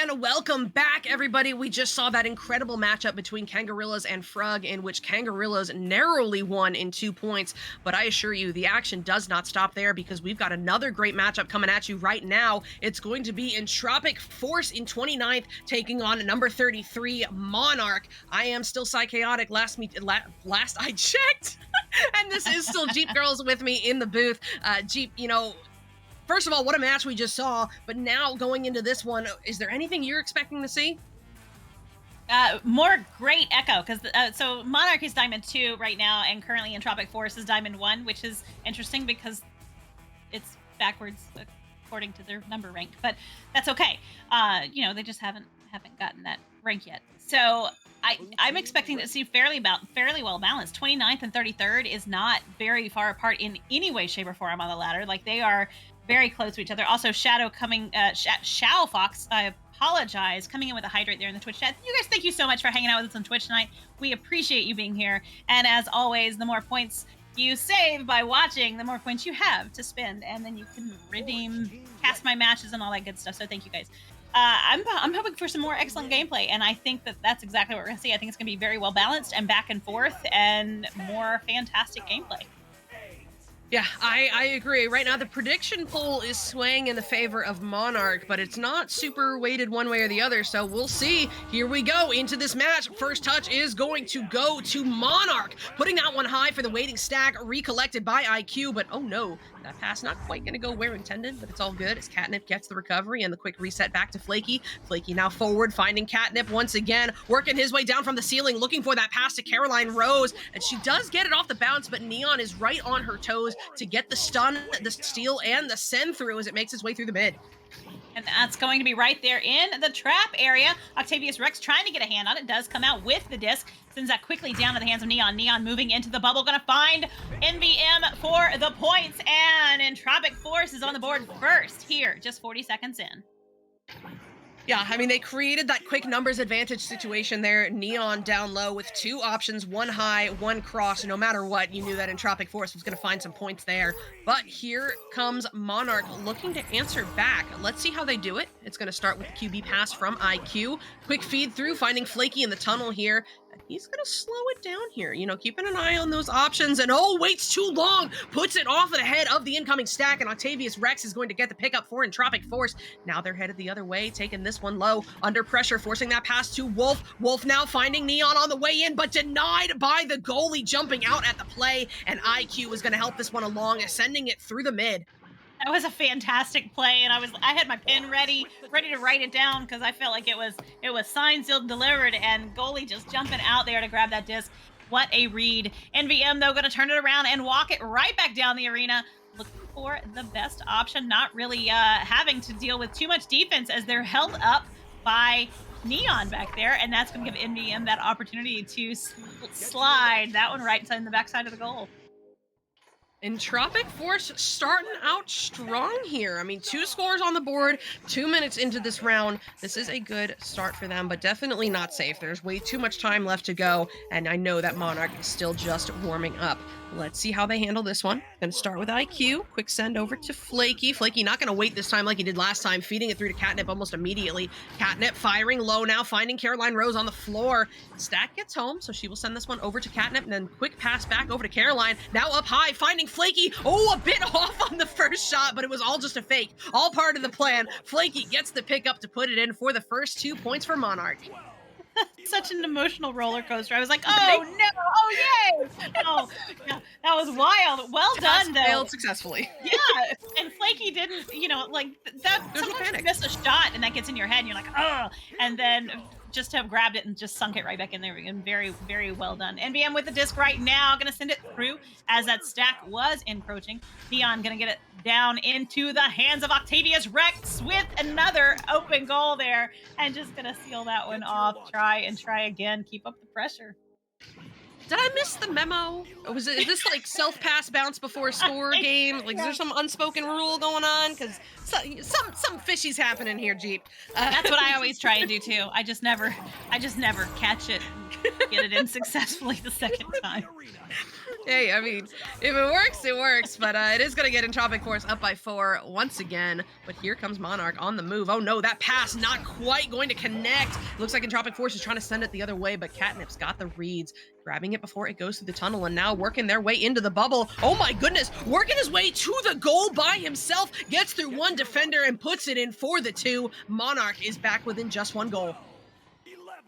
A: And welcome back, everybody. We just saw that incredible matchup between Kangorillaz and Frug, in which Kangorillaz narrowly won in 2 points. But I assure you, the action does not stop there, because we've got another great matchup coming at you right now. It's going to be Entropic Force in 29th, taking on number 33, Monarch. I am still Psychaotic, last I checked. And this is still Jeepgirlz with me in the booth. Jeep, first of all, what a match we just saw, but now going into this one, is there anything you're expecting to see?
B: More great Echo, because so Monarch is Diamond 2 right now, and currently Entropic Force is Diamond 1, which is interesting because it's backwards according to their number rank, but that's okay. They just haven't gotten that rank yet. So I'm expecting to see fairly well balanced. 29th and 33rd is not very far apart in any way, shape, or form on the ladder. Like, they are very close to each other. Also, Shadow coming, Shao Fox, I apologize, coming in with a hydrate there in the Twitch chat. You guys, thank you so much for hanging out with us on Twitch tonight. We appreciate you being here. And as always, the more points you save by watching, the more points you have to spend, and then you can redeem cast my matches and all that good stuff. So thank you guys. I'm hoping for some more excellent gameplay, and I think that's exactly what we're going to see. I think it's going to be very well balanced and back and forth, and more fantastic gameplay.
A: Yeah, I agree. Right now, the prediction poll is swaying in the favor of Monarch, but it's not super weighted one way or the other, so we'll see. Here we go into this match. First touch is going to go to Monarch, putting that one high for the waiting stack, recollected by IQ, but oh no, that pass not quite going to go where intended, but it's all good as Catnip gets the recovery and the quick reset back to Flaky. Flaky now forward, finding Catnip once again, working his way down from the ceiling, looking for that pass to Caroline Rose, and she does get it off the bounce, but Neon is right on her toes to get the stun, the steal, and the send through as it makes its way through the mid.
B: And that's going to be right there in the trap area. Octavius Rex trying to get a hand on it, does come out with the disc, sends that quickly down to the hands of Neon. Neon moving into the bubble, gonna find NVM for the points, and Entropic Force is on the board first here, just 40 seconds in.
A: Yeah, I mean, they created that quick numbers advantage situation there. Neon down low with 2 options, 1 high, 1 cross. No matter what, you knew that Entropic Force was going to find some points there. But here comes Monarch looking to answer back. Let's see how they do it. It's going to start with the QB pass from IQ. Quick feed through, finding Flaky in the tunnel here. He's going to slow it down here, keeping an eye on those options, and waits too long, puts it off of the head of the incoming stack, and Octavius Rex is going to get the pickup for Entropic Force. Now they're headed the other way, taking this one low, under pressure, forcing that pass to Wolf. Wolf now finding Neon on the way in, but denied by the goalie jumping out at the play, and IQ is going to help this one along, sending it through the mid.
B: That was a fantastic play, and I had my pen ready to write it down, because I felt like it was signed, sealed, and delivered, and goalie just jumping out there to grab that disc. What a read. NVM, though, going to turn it around and walk it right back down the arena, looking for the best option, not really having to deal with too much defense as they're held up by Neon back there, and that's going to give NVM that opportunity to slide that one right inside the backside of the goal.
A: Entropic Force starting out strong here. I mean, 2 scores on the board, 2 minutes into this round. This is a good start for them, but definitely not safe. There's way too much time left to go, and I know that Monarch is still just warming up. Let's see how they handle this one. Gonna start with IQ. Quick send over to Flaky. Flaky not gonna wait this time like he did last time, feeding it through to Catnip almost immediately. Catnip firing low now, finding Caroline Rose on the floor. Stack gets home, so she will send this one over to Catnip, and then quick pass back over to Caroline. Now up high, finding Flaky. A bit off on the first shot, but it was all just a fake. All part of the plan. Flaky gets the pickup to put it in for the first 2 points for Monarch.
B: Such an emotional roller coaster. I was like, oh no, oh yay! Oh, yeah, that was wild. Well done, though.
A: Failed successfully.
B: Yeah, and Flaky didn't, that.
A: There's
B: sometimes
A: no
B: you miss a shot and that gets in your head, and you're like, oh, and then just to have grabbed it and just sunk it right back in there. And very, very well done. NVM with the disc right now, gonna send it through as that stack was encroaching. Neon gonna get it down into the hands of Octavius Rex with another open goal there, and just gonna seal that one off. Try again. Keep up the pressure.
A: Did I miss the memo? Is this like self-pass bounce before score game? Like, is there some unspoken rule going on? Because some fishy's happening here, Jeep.
B: That's what I always try and do too. I just never catch it and get it in successfully the second time.
A: Hey, I mean, if it works, it works. But it is going to get Entropic Force up by 4 once again. But here comes Monarch on the move. Oh no, that pass not quite going to connect. Looks like Entropic Force is trying to send it the other way, but Catnip's got the reads, grabbing it before it goes through the tunnel, and now working their way into the bubble. Oh my goodness, working his way to the goal by himself, gets through one defender and puts it in for the 2. Monarch is back within just 1 goal.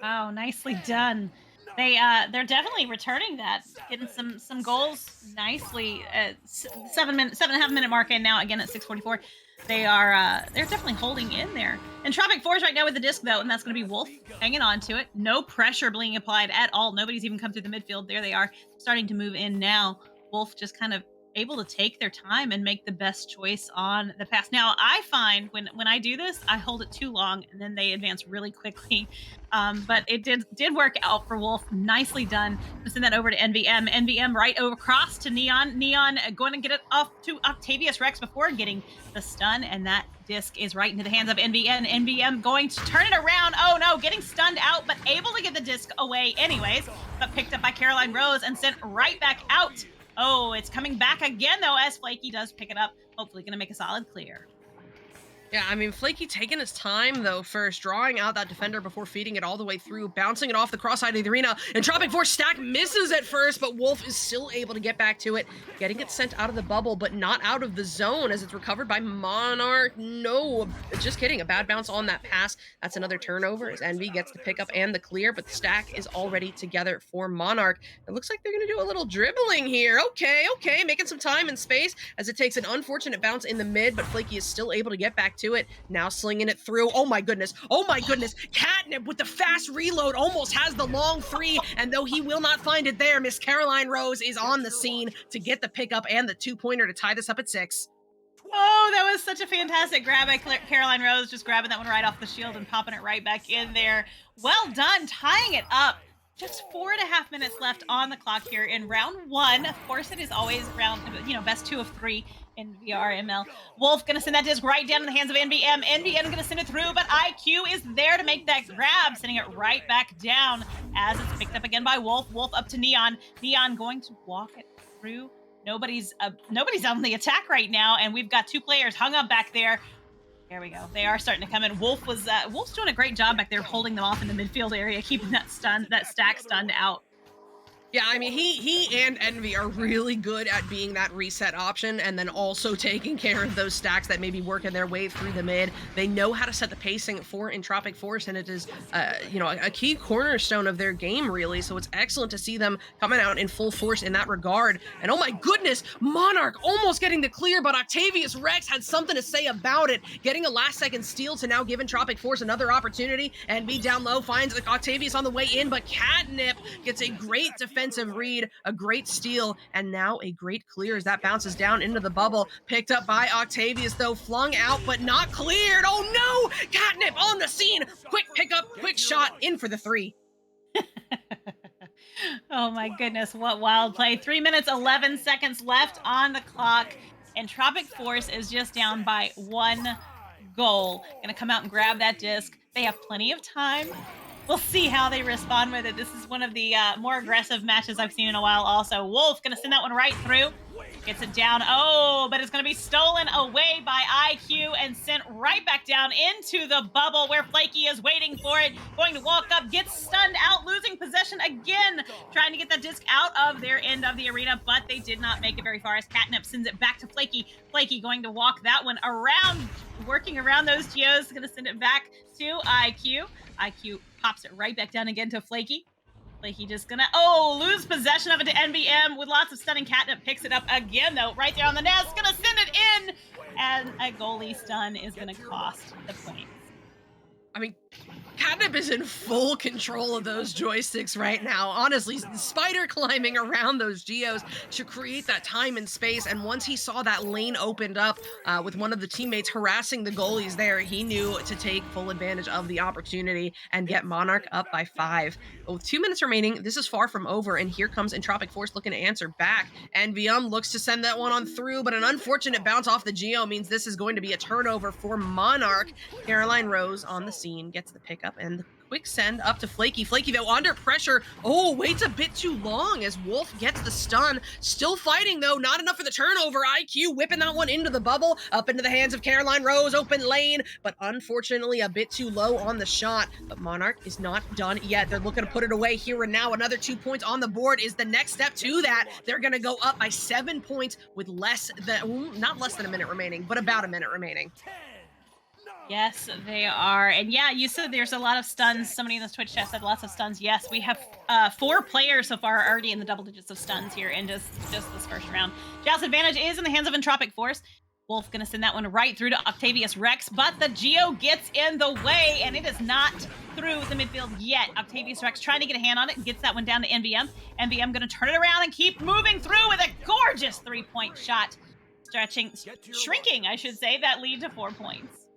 B: Wow, nicely done. They're definitely returning that, getting some goals nicely. 7.5 minute mark in now, again at 6:44. They're definitely holding in there. Entropic Force right now with the disc though, and that's going to be Wolf hanging on to it. No pressure being applied at all. Nobody's even come through the midfield. There they are, starting to move in now. Wolf just kind of able to take their time and make the best choice on the pass. Now, I find when I do this, I hold it too long and then they advance really quickly. But it did work out for Wolf. Nicely done. Send that over to NVM. NVM right over across to Neon. Neon going to get it off to Octavius Rex before getting the stun, and that disc is right into the hands of NVM. NVM going to turn it around. Oh no, getting stunned out, but able to get the disc away anyways, but picked up by Caroline Rose and sent right back out. Oh, it's coming back again, though, as Flaky does pick it up. Hopefully going to make a solid clear.
A: Yeah, I mean, Flaky taking his time, though, first, drawing out that defender before feeding it all the way through, bouncing it off the cross side of the arena. Entropic Force stack misses at first, but Wolf is still able to get back to it, getting it sent out of the bubble, but not out of the zone as it's recovered by Monarch. No, just kidding. A bad bounce on that pass. That's another turnover as Envy gets the pickup and the clear, but the stack is already together for Monarch. It looks like they're going to do a little dribbling here. Okay, making some time and space as it takes an unfortunate bounce in the mid, but Flaky is still able to get back to it, now slinging it through. Oh my goodness, Catnip with the fast reload almost has the long 3, and though he will not find it there, Miss Caroline Rose is on the scene to get the pickup and the 2-pointer to tie this up at 6.
B: Oh, that was such a fantastic grab by Caroline Rose, just grabbing that one right off the shield and popping it right back in there. Well done, tying it up. Just 4.5 minutes left on the clock here in round 1. Of course, it is always round, best 2 of 3 in VRML. Wolf gonna send that disc right down in the hands of NVM. NVM gonna send it through, but IQ is there to make that grab, sending it right back down as it's picked up again by Wolf. Wolf up to Neon. Neon going to walk it through. Nobody's on the attack right now, and we've got 2 players hung up back there. There we go. They are starting to come in. Wolf's doing a great job back there, holding them off in the midfield area, keeping that stack stunned out.
A: Yeah, I mean, he and Envy are really good at being that reset option and then also taking care of those stacks that may be working their way through the mid. They know how to set the pacing for Entropic Force, and it is, a key cornerstone of their game, really. So it's excellent to see them coming out in full force in that regard. And oh my goodness, Monarch almost getting the clear, but Octavius Rex had something to say about it, getting a last-second steal to now give Entropic Force another opportunity. Envy down low finds Octavius on the way in, but Catnip gets a great defensive read, a great steal, and now a great clear as that bounces down into the bubble. Picked up by Octavius, though, flung out, but not cleared. Oh no! Catnip on the scene! Quick pickup, quick shot, in for the 3.
B: Oh my goodness, what wild play. 3 minutes, 11 seconds left on the clock. Entropic Force is just down by 1 goal. Gonna come out and grab that disc. They have plenty of time. We'll see how they respond with it. This is one of the more aggressive matches I've seen in a while also. Wolf gonna send that one right through. Gets it down. Oh, but it's gonna be stolen away by IQ and sent right back down into the bubble where Flaky is waiting for it. Going to walk up, gets stunned out, losing possession again. Trying to get that disc out of their end of the arena, but they did not make it very far as Catnip sends it back to Flaky. Flaky going to walk that one around, working around those geos. Gonna send it back to IQ. IQ pops it right back down again to Flaky. Flaky just gonna, lose possession of it to NVM with lots of stunning. Catnip picks it up again, though, right there on the nest. Gonna send it in, and a goalie stun is gonna cost the points.
A: I mean, Catnip is in full control of those joysticks right now. Honestly, spider climbing around those geos to create that time and space. And once he saw that lane opened up with one of the teammates harassing the goalies there, he knew to take full advantage of the opportunity and get Monarch up by 5. With 2 minutes remaining, this is far from over. And here comes Entropic Force looking to answer back. NVM looks to send that one on through, but an unfortunate bounce off the geo means this is going to be a turnover for Monarch. Caroline Rose on the scene gets the pickup and the quick send up to Flaky. Flaky, though, under pressure. Oh, waits a bit too long as Wolf gets the stun. Still fighting, though. Not enough for the turnover. IQ whipping that one into the bubble. Up into the hands of Caroline Rose. Open lane, but unfortunately a bit too low on the shot. But Monarch is not done yet. They're looking to put it away here and now. Another 2 points on the board is the next step to that. They're going to go up by 7 points with not less than a minute remaining, but about a minute remaining.
B: Yes, they are. And yeah, you said there's a lot of stuns. Somebody in the Twitch chat said lots of stuns. Yes, we have 4 players so far already in the double digits of stuns here in just this first round. Joust advantage is in the hands of Entropic Force. Wolf gonna send that one right through to Octavius Rex, but the Geo gets in the way, and it is not through the midfield yet. Octavius Rex trying to get a hand on it and gets that one down to NVM. NVM gonna turn it around and keep moving through with a gorgeous 3-point shot. Shrinking, I should say, that lead to 4 points.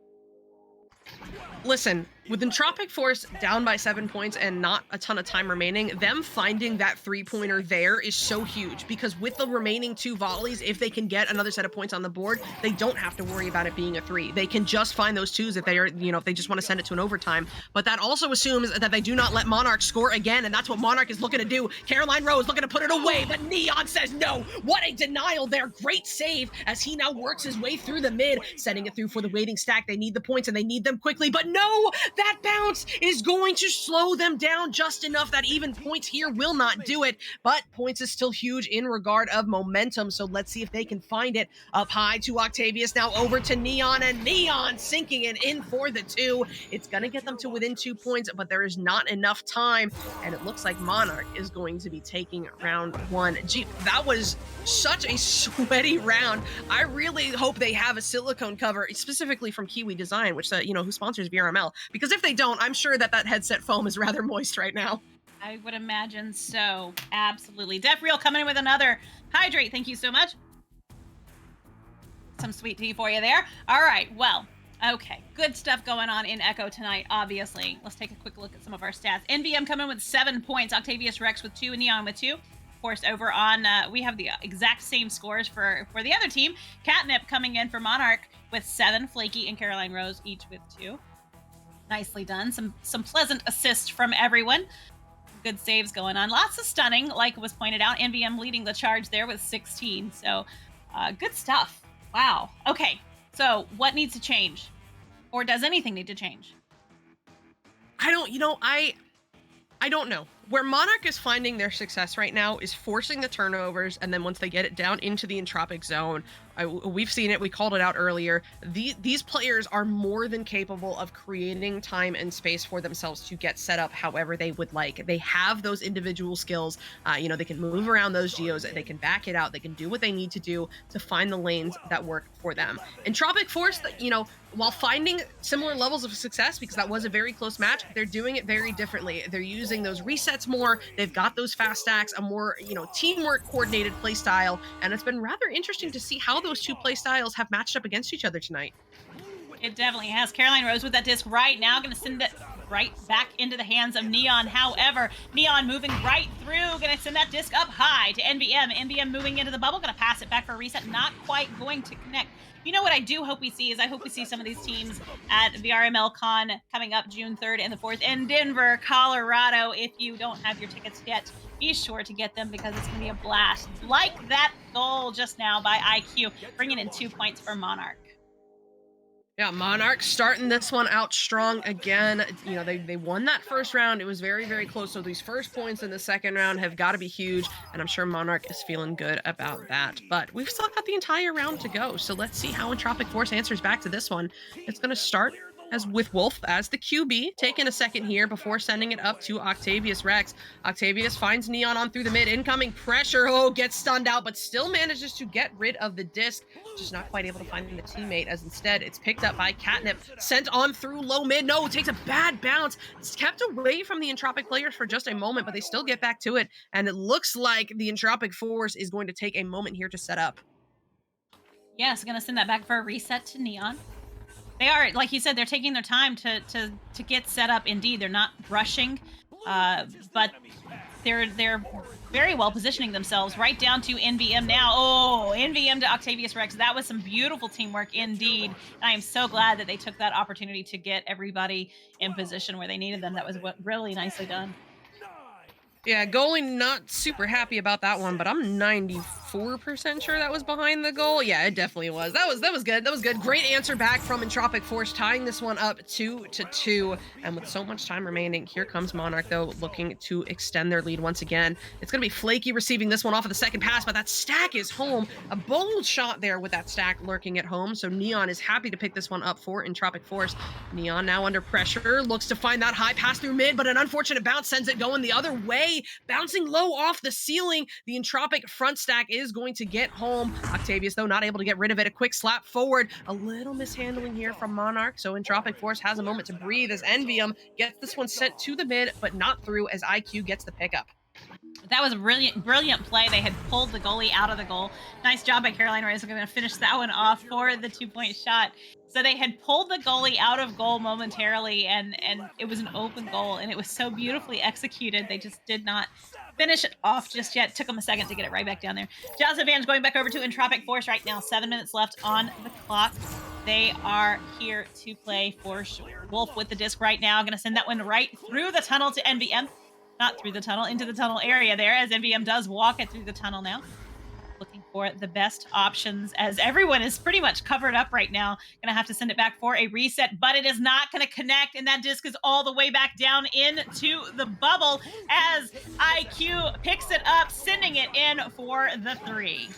A: Listen, with Entropic Force down by 7 points and not a ton of time remaining, them finding that 3-pointer there is so huge, because with the remaining 2 volleys, if they can get another set of points on the board, they don't have to worry about it being a 3. They can just find those 2s if they are, if they just want to send it to an overtime. But that also assumes that they do not let Monarch score again, and that's what Monarch is looking to do. Caroline Rose looking to put it away, but Neon says no. What a denial there. Great save as he now works his way through the mid, sending it through for the waiting stack. They need the points and they need them quickly, but no, that bounce is going to slow them down just enough that even points here will not do it. But points is still huge in regard of momentum, so let's see if they can find it. Up high to Octavius, now over to Neon, and Neon sinking it in for the 2. It's gonna get them to within 2 points, but there is not enough time, and it looks like Monarch is going to be taking round 1. Gee, that was such a sweaty round. I really hope they have a silicone cover, specifically from Kiwi Design, which who sponsors VRML, because if they don't, I'm sure that headset foam is rather moist right now.
B: I would imagine so. Absolutely. Def Real coming in with another hydrate. Thank you so much. Some sweet tea for you there. All right. Well, okay. Good stuff going on in Echo tonight, obviously. Let's take a quick look at some of our stats. NVM coming with 7 points. Octavius Rex with 2 and Neon with 2. Of course, over on, we have the exact same scores for the other team. Catnip coming in for Monarch with 7. Flaky and Caroline Rose each with 2. Nicely done. Some pleasant assists from everyone. Good saves going on. Lots of stunning, like was pointed out. NVM leading the charge there with 16. So good stuff. Wow. Okay. So what needs to change? Or does anything need to change?
A: I don't know. Where Monarch is finding their success right now is forcing the turnovers, and then once they get it down into the entropic zone, we've seen it, we called it out earlier, these players are more than capable of creating time and space for themselves to get set up however they would like. They have those individual skills. They can move around those geos, they can back it out, they can do what they need to do to find the lanes that work for them. Entropic Force, while finding similar levels of success, because that was a very close match, they're doing it very differently. They're using those resets more. They've got those fast stacks, a more, teamwork coordinated play style. And it's been rather interesting to see how those 2 play styles have matched up against each other tonight.
B: It definitely has. Caroline Rose with that disc right now, going to send it right back into the hands of Neon. However, Neon moving right through, going to send that disc up high to NVM. NVM moving into the bubble, going to pass it back for a reset. Not quite going to connect. You know what I do hope we see is I hope we see some of these teams at VRML Con coming up June 3rd and the 4th in Denver, Colorado. If you don't have your tickets yet, be sure to get them because it's going to be a blast. Like that goal just now by IQ, bringing in 2 points for Monarch.
A: Yeah, Monarch starting this one out strong again. They won that first round. It was very, very close. So these first points in the second round have got to be huge. And I'm sure Monarch is feeling good about that. But we've still got the entire round to go. So let's see how Entropic Force answers back to this one. It's going to start with Wolf as the QB, taking a second here before sending it up to Octavius Rex. Octavius finds Neon on through the mid, incoming pressure, gets stunned out, but still manages to get rid of the disc, just not quite able to find the teammate, as instead it's picked up by Catnip, sent on through low mid. No, it takes a bad bounce. It's kept away from the Entropic players for just a moment, but they still get back to it, and it looks like the Entropic Force is going to take a moment here to set up.
B: Yes, going to send that back for a reset to Neon. They are, like you said, they're taking their time to get set up. Indeed, they're not rushing, but they're very well positioning themselves right down to NVM now. Oh, NVM to Octavius Rex. That was some beautiful teamwork indeed. And I am so glad that they took that opportunity to get everybody in position where they needed them. That was really nicely done.
A: Yeah, goalie not super happy about that one, but I'm 94% sure that was behind the goal. Yeah, it definitely was. That was good. That was good. Great answer back from Entropic Force, tying this one up 2-2. And with so much time remaining, here comes Monarch though, looking to extend their lead once again. It's gonna be Flaky receiving this one off of the second pass, but that stack is home. A bold shot there with that stack lurking at home. So Neon is happy to pick this one up for Entropic Force. Neon now under pressure, looks to find that high pass through mid, but an unfortunate bounce sends it going the other way. Bouncing low off the ceiling. The Entropic front stack is going to get home. Octavius, though, not able to get rid of it. A quick slap forward. A little mishandling here from Monarch. So Entropic Force has a moment to breathe as Envium gets this one sent to the mid, but not through as IQ gets the pickup.
B: That was a brilliant play. They had pulled the goalie out of the goal. Nice job by Caroline Reyes. We're going to finish that one off for the 2-point shot. So they had pulled the goalie out of goal momentarily, and it was an open goal, and it was so beautifully executed. They just did not finish it off just yet. Took them a second to get it right back down there. Jazz advantage going back over to Entropic Force right now. 7 minutes left on the clock. They are here to play for sure. Wolf with the disc right now. Going to send that one right through the tunnel to NVM. Not through the tunnel, into the tunnel area there, as NVM does walk it through the tunnel now. Looking for the best options as everyone is pretty much covered up right now. Gonna have to send it back for a reset, but it is not gonna connect, and that disc is all the way back down into the bubble as IQ picks it up, sending it in for the 3.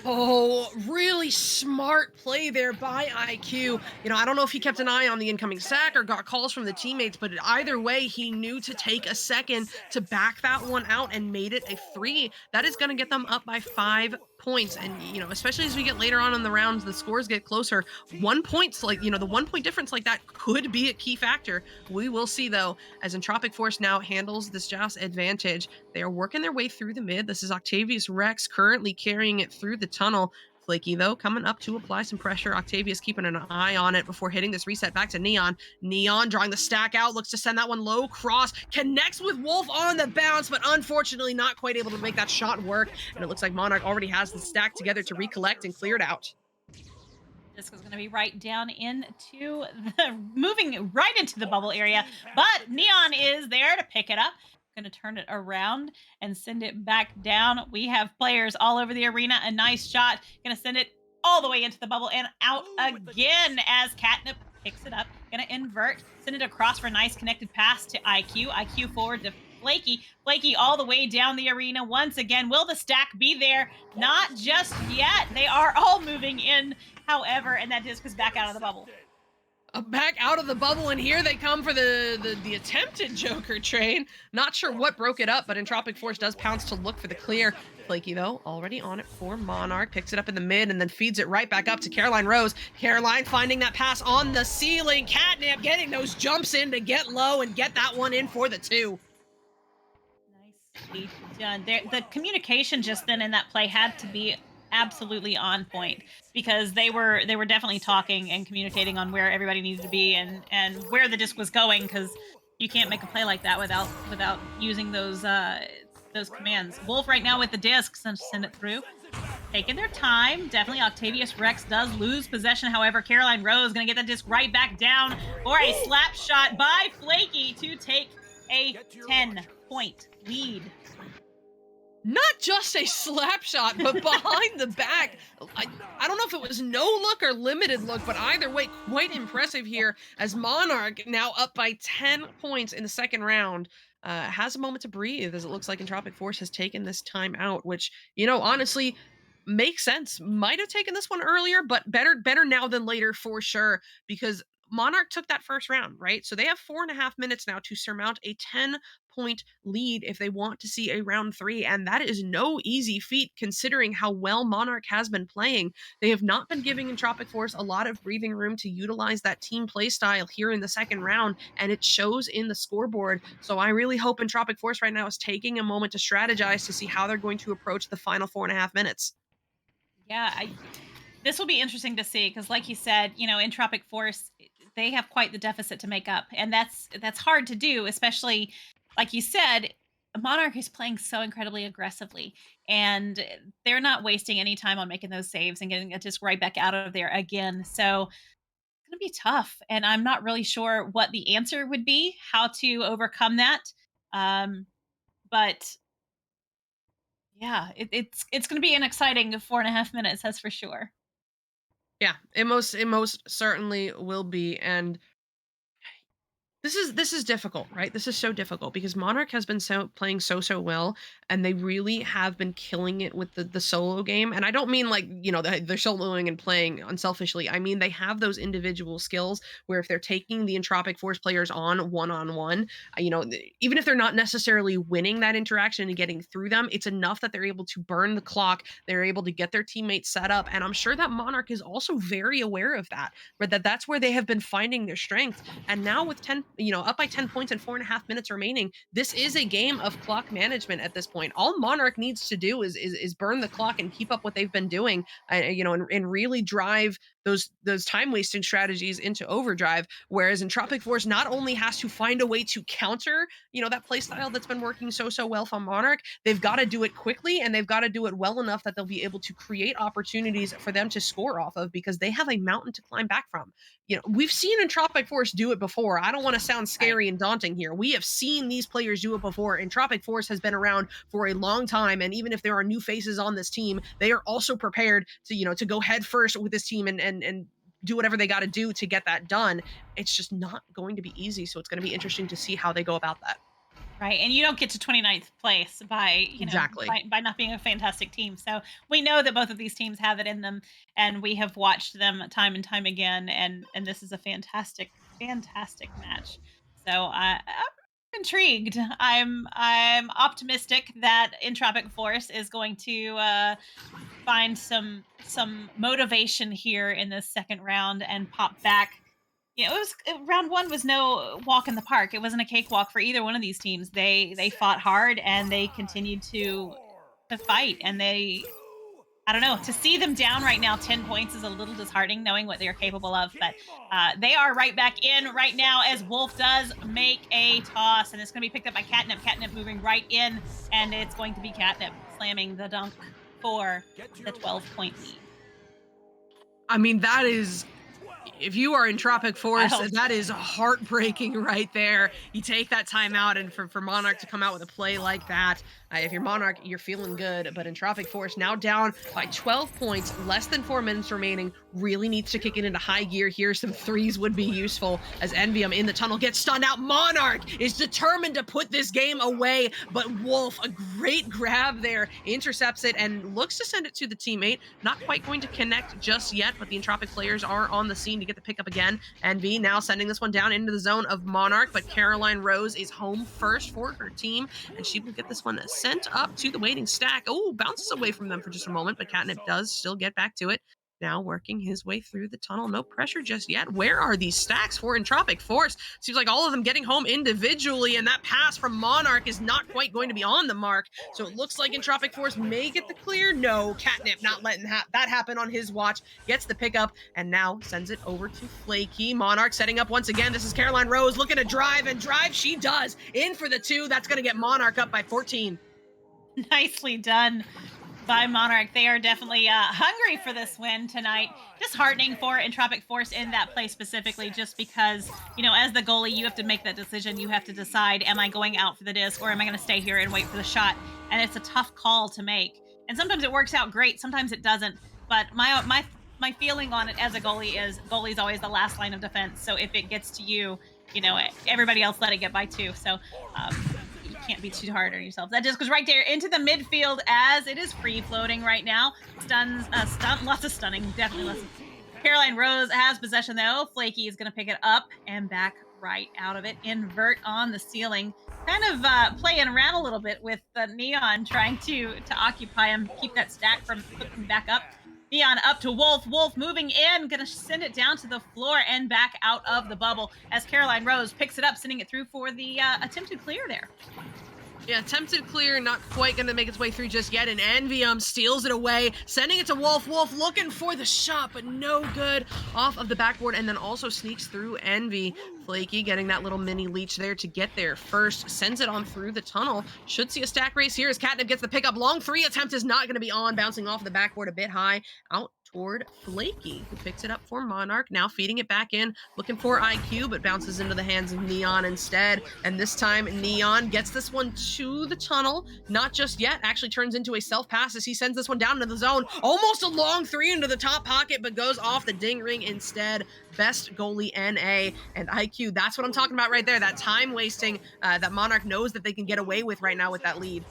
A: Oh, really smart play there by IQ. You know, I don't know if he kept an eye on the incoming sack or got calls from the teammates, but either way, he knew to take a second to back that one out and made it a 3. That is going to get them up by 5 points. And, you know, especially as we get later on in the rounds, the scores get closer. 1 point, like, you know, the 1 point difference like that could be a key factor. We will see, though, as Entropic Force now handles this Joust advantage. They are working their way through the mid. This is Octavius Rex currently carrying it through the tunnel. Flaky, though, coming up to apply some pressure. Octavius keeping an eye on it before hitting this reset back to Neon. Neon drawing the stack out, looks to send that one low cross, connects with Wolf on the bounce, but unfortunately not quite able to make that shot work. And it looks like Monarch already has the stack together to recollect and clear it out.
B: This is going to be right down into moving right into the bubble area, but Neon is there to pick it up. Going to turn it around and send it back down. We have players all over the arena. A nice shot. Going to send it all the way into the bubble and out again as Catnip picks it up. Going to invert, send it across for a nice connected pass to IQ. IQ forward to Flaky. Flaky all the way down the arena once again. Will the stack be there? Not just yet. They are all moving in, however, and that disc is back out of the bubble.
A: Back out of the bubble, and here they come for the attempted Joker train. Not sure what broke it up, but Entropic Force does pounce to look for the clear. Flaky, though, already on it for Monarch. Picks it up in the mid and then feeds it right back up to Caroline Rose. Caroline finding that pass on the ceiling. Catnip getting those jumps in to get low and get that one in for the 2.
B: Nicely done. The communication just then in that play had to be absolutely on point because they were definitely talking and communicating on where everybody needed to be and where the disc was going, because you can't make a play like that without using those commands. Wolf right now with the disc, send it through. Taking their time. Definitely Octavius Rex does lose possession. However, Caroline Rose going to get that disc right back down for a slap shot by Flaky to take a 10-point lead.
A: Not just a slap shot, but behind the back. I don't know if it was no look or limited look, but either way, quite impressive here as Monarch, now up by 10 points in the second round, has a moment to breathe as it looks like Entropic Force has taken this time out, which, you know, honestly makes sense. Might have taken this one earlier, but better now than later for sure, because Monarch took that first round, right? So they have 4.5 minutes now to surmount a 10-point lead if they want to see a round 3. And that is no easy feat considering how well Monarch has been playing. They have not been giving Entropic Force a lot of breathing room to utilize that team play style here in the second round, and it shows in the scoreboard. So I really hope Entropic Force right now is taking a moment to strategize to see how they're going to approach the final 4.5 minutes.
B: Yeah, this will be interesting to see because, like you said, you know, Entropic Force, they have quite the deficit to make up, and that's hard to do, especially like you said. Monarch is playing so incredibly aggressively, and they're not wasting any time on making those saves and getting it just right back out of there again. So it's going to be tough, and I'm not really sure what the answer would be, how to overcome that. Um, but yeah, it's going to be an exciting 4.5 minutes, that's for sure.
A: Yeah, it most certainly will be, and this is difficult, right? This is so difficult because Monarch has been playing so well, and they really have been killing it with the solo game. And I don't mean like they're soloing and playing unselfishly. I mean they have those individual skills where if they're taking the Entropic Force players on one, even if they're not necessarily winning that interaction and getting through them, it's enough that they're able to burn the clock. They're able to get their teammates set up, and I'm sure that Monarch is also very aware of that, but that's where they have been finding their strength. And now with 10, up by 10 points and 4.5 minutes remaining, this is a game of clock management at this point. All Monarch needs to do is burn the clock and keep up what they've been doing, and really drive those time wasting strategies into overdrive. Whereas Entropic Force not only has to find a way to counter, that playstyle that's been working so well for Monarch, they've got to do it quickly, and they've got to do it well enough that they'll be able to create opportunities for them to score off of, because they have a mountain to climb back from. We've seen Entropic Force do it before. I don't want to sound
B: Right.
A: scary and daunting here. We have seen these players do it before. Entropic Force has been around for a long time, and even if there are new faces on this team, they are also prepared to go head first with this team and do whatever they got to do to get that done. It's just not going to be easy, so it's going to be interesting to see how they go about that.
B: Right, and you don't get to 29th place by,
A: Exactly.
B: by not being a fantastic team. So we know that both of these teams have it in them, and we have watched them time and time again. And this is a fantastic match. So I'm intrigued. I'm optimistic that Entropic Force is going to find some motivation here in this second round and pop back. It was round one was no walk in the park. It wasn't a cakewalk for either one of these teams. They fought hard and they continued to fight, and they, I don't know, to see them down right now 10 points is a little disheartening knowing what they're capable of. But they are right back in right now as Wolf does make a toss, and it's going to be picked up by Catnip. Catnip moving right in, and it's going to be Catnip slamming the dunk for the 12-point lead.
A: I mean, that is, if you are Entropic Force,
B: Wild.
A: that is heartbreaking right there. You take that time out, and for Monarch to come out with a play like that, if you're Monarch, you're feeling good. But Entropic Force now down by 12 points, less than 4 minutes remaining, really needs to kick it into high gear here. Some threes would be useful as Envium in the tunnel gets stunned out. Monarch is determined to put this game away, but Wolf, a great grab there, intercepts it and looks to send it to the teammate. Not quite going to connect just yet, but the Entropic players are on the scene to get the pickup again. Envy now sending this one down into the zone of Monarch, but Caroline Rose is home first for her team, and she will get this one sent up to the waiting stack. Oh, bounces away from them for just a moment, but Catnip does still get back to it. Now working his way through the tunnel. No pressure just yet. Where are these stacks for Entropic Force? Seems like all of them getting home individually, and that pass from Monarch is not quite going to be on the mark. So it looks like Entropic Force may get the clear. No, Catnip not letting that happen on his watch. Gets the pickup and now sends it over to Flaky. Monarch setting up once again. This is Caroline Rose looking to drive, and drive she does. In for the two. That's going to get Monarch up by 14.
B: Nicely done by Monarch. They are definitely hungry for this win tonight. Disheartening for Entropic Force in that play specifically, just because, as the goalie, you have to make that decision. You have to decide, am I going out for the disc or am I going to stay here and wait for the shot? And it's a tough call to make. And sometimes it works out great, sometimes it doesn't. But my feeling on it as a goalie is goalie's always the last line of defense. So if it gets to you, everybody else let it get by too. So you can't be too hard on yourself. That just goes right there into the midfield as it is free floating right now. Lots of stunning, definitely lots of. Caroline Rose has possession though. Flaky is going to pick it up and back right out of it. Invert on the ceiling, kind of playing around a little bit with Neon, trying to occupy him, keep that stack from flipping back up. Neon up to Wolf. Wolf moving in, gonna send it down to the floor and back out of the bubble as Caroline Rose picks it up, sending it through for the attempted clear there.
A: Yeah, attempted clear, not quite going to make its way through just yet, and Envium steals it away, sending it to Wolf. Wolf looking for the shot, but no good off of the backboard, and then also sneaks through Envy. Flaky getting that little mini leech there to get there first, sends it on through the tunnel. Should see a stack race here as Catnip gets the pickup. Long three attempt is not going to be on, bouncing off of the backboard a bit high, out toward Flaky, who picks it up for Monarch, now feeding it back in, looking for IQ, but bounces into the hands of Neon instead, and this time Neon gets this one to the tunnel, not just yet, actually turns into a self-pass as he sends this one down into the zone, almost a long three into the top pocket, but goes off the ding ring instead. Best goalie NA, and IQ, that's what I'm talking about right there, that time wasting that Monarch knows that they can get away with right now with that lead.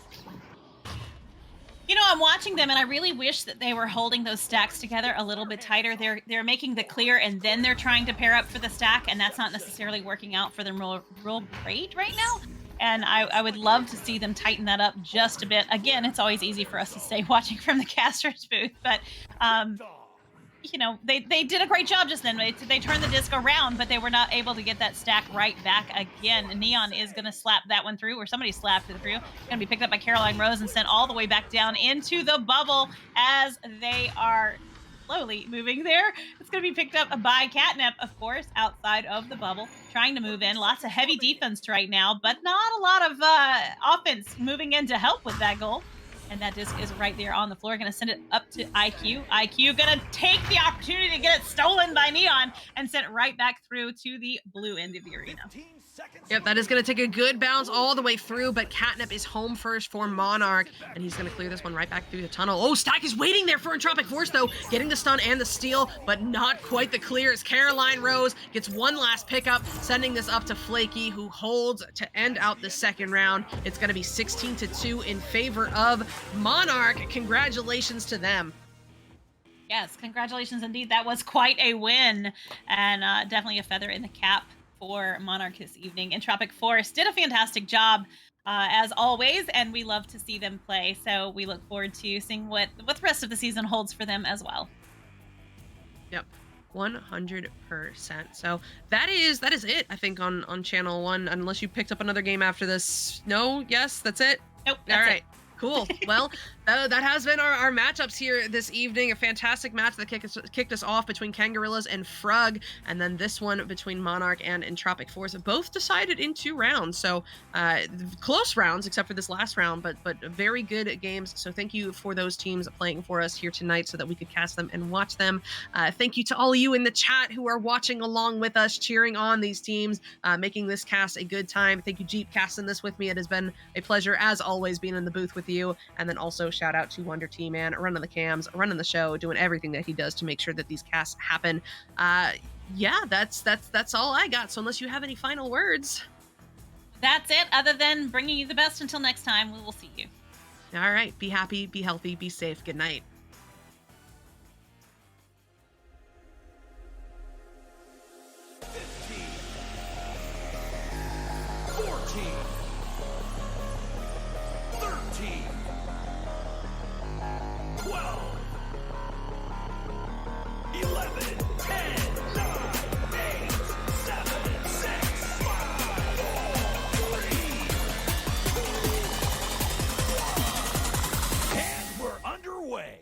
B: You know, I'm watching them, and I really wish that they were holding those stacks together a little bit tighter. They're making the clear, and then they're trying to pair up for the stack, and that's not necessarily working out for them real great right now. And I would love to see them tighten that up just a bit. Again, it's always easy for us to stay watching from the caster's booth, but you know, they did a great job just then. They turned the disc around, but they were not able to get that stack right back again. And Neon is going to slap that one through, or somebody slapped it through. Going to be picked up by Caroline Rose and sent all the way back down into the bubble as they are slowly moving there. It's going to be picked up by Catnip, of course, outside of the bubble, trying to move in. Lots of heavy defense right now, but not a lot of offense moving in to help with that goal. And that disc is right there on the floor. Going to send it up to IQ. IQ going to take the opportunity to get it stolen by Neon and send it right back through to the blue end of the arena.
A: Yep, that is going to take a good bounce all the way through, but Catnip is home first for Monarch, and he's going to clear this one right back through the tunnel. Oh, Stack is waiting there for Entropic Force, though, getting the stun and the steal, but not quite the clear as Caroline Rose gets one last pickup, sending this up to Flaky, who holds to end out the second round. It's going to be 16-2 in favor of Monarch. Congratulations to them.
B: Yes, congratulations indeed. That was quite a win, and definitely a feather in the cap for Monarch this evening. Entropic Force did a fantastic job as always, and we love to see them play. So we look forward to seeing what the rest of the season holds for them as well.
A: Yep, 100%. So that is it, I think, on Channel 1, unless you picked up another game after this. No? Yes? That's it?
B: Nope.
A: All right. Cool. Well, that has been our matchups here this evening. A fantastic match that kicked us off between Kangorillaz and Frug, and then this one between Monarch and Entropic Force. Both decided in 2 rounds, so close rounds except for this last round, but very good games. So thank you for those teams playing for us here tonight so that we could cast them and watch them. Thank you to all of you in the chat who are watching along with us, cheering on these teams, making this cast a good time. Thank you, Jeep, casting this with me. It has been a pleasure, as always, being in the booth with you. And then also shout out to Wonder T-Man, running the cams, running the show, doing everything that he does to make sure that these casts happen. Yeah, that's all I got. So unless you have any final words.
B: That's it. Other than bringing you the best until next time, we will see you.
A: All right. Be happy, be healthy, be safe. Good night.
C: 15, 14, 13, 12, 11, 10, 9, 8, 7, 6, 5, 4, 3, 2, 1. And we're underway.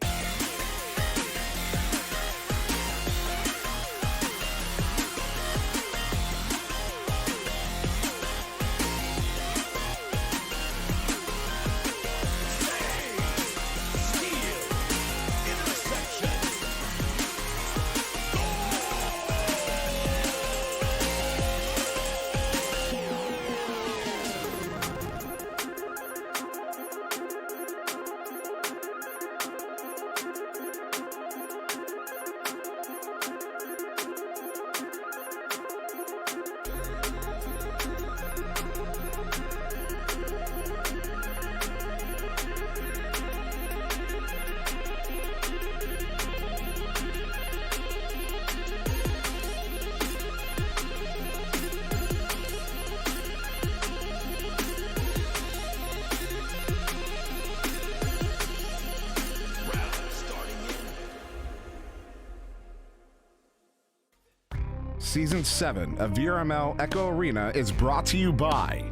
D: Season 7 of VRML Echo Arena is brought to you by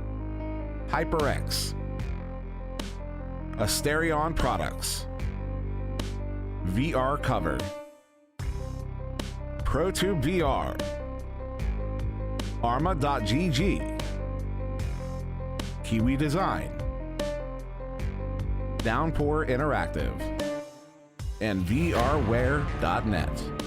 D: HyperX, Asterion Products, VR Cover, ProTube VR, Arma.gg, Kiwi Design, Downpour Interactive, and VRware.net.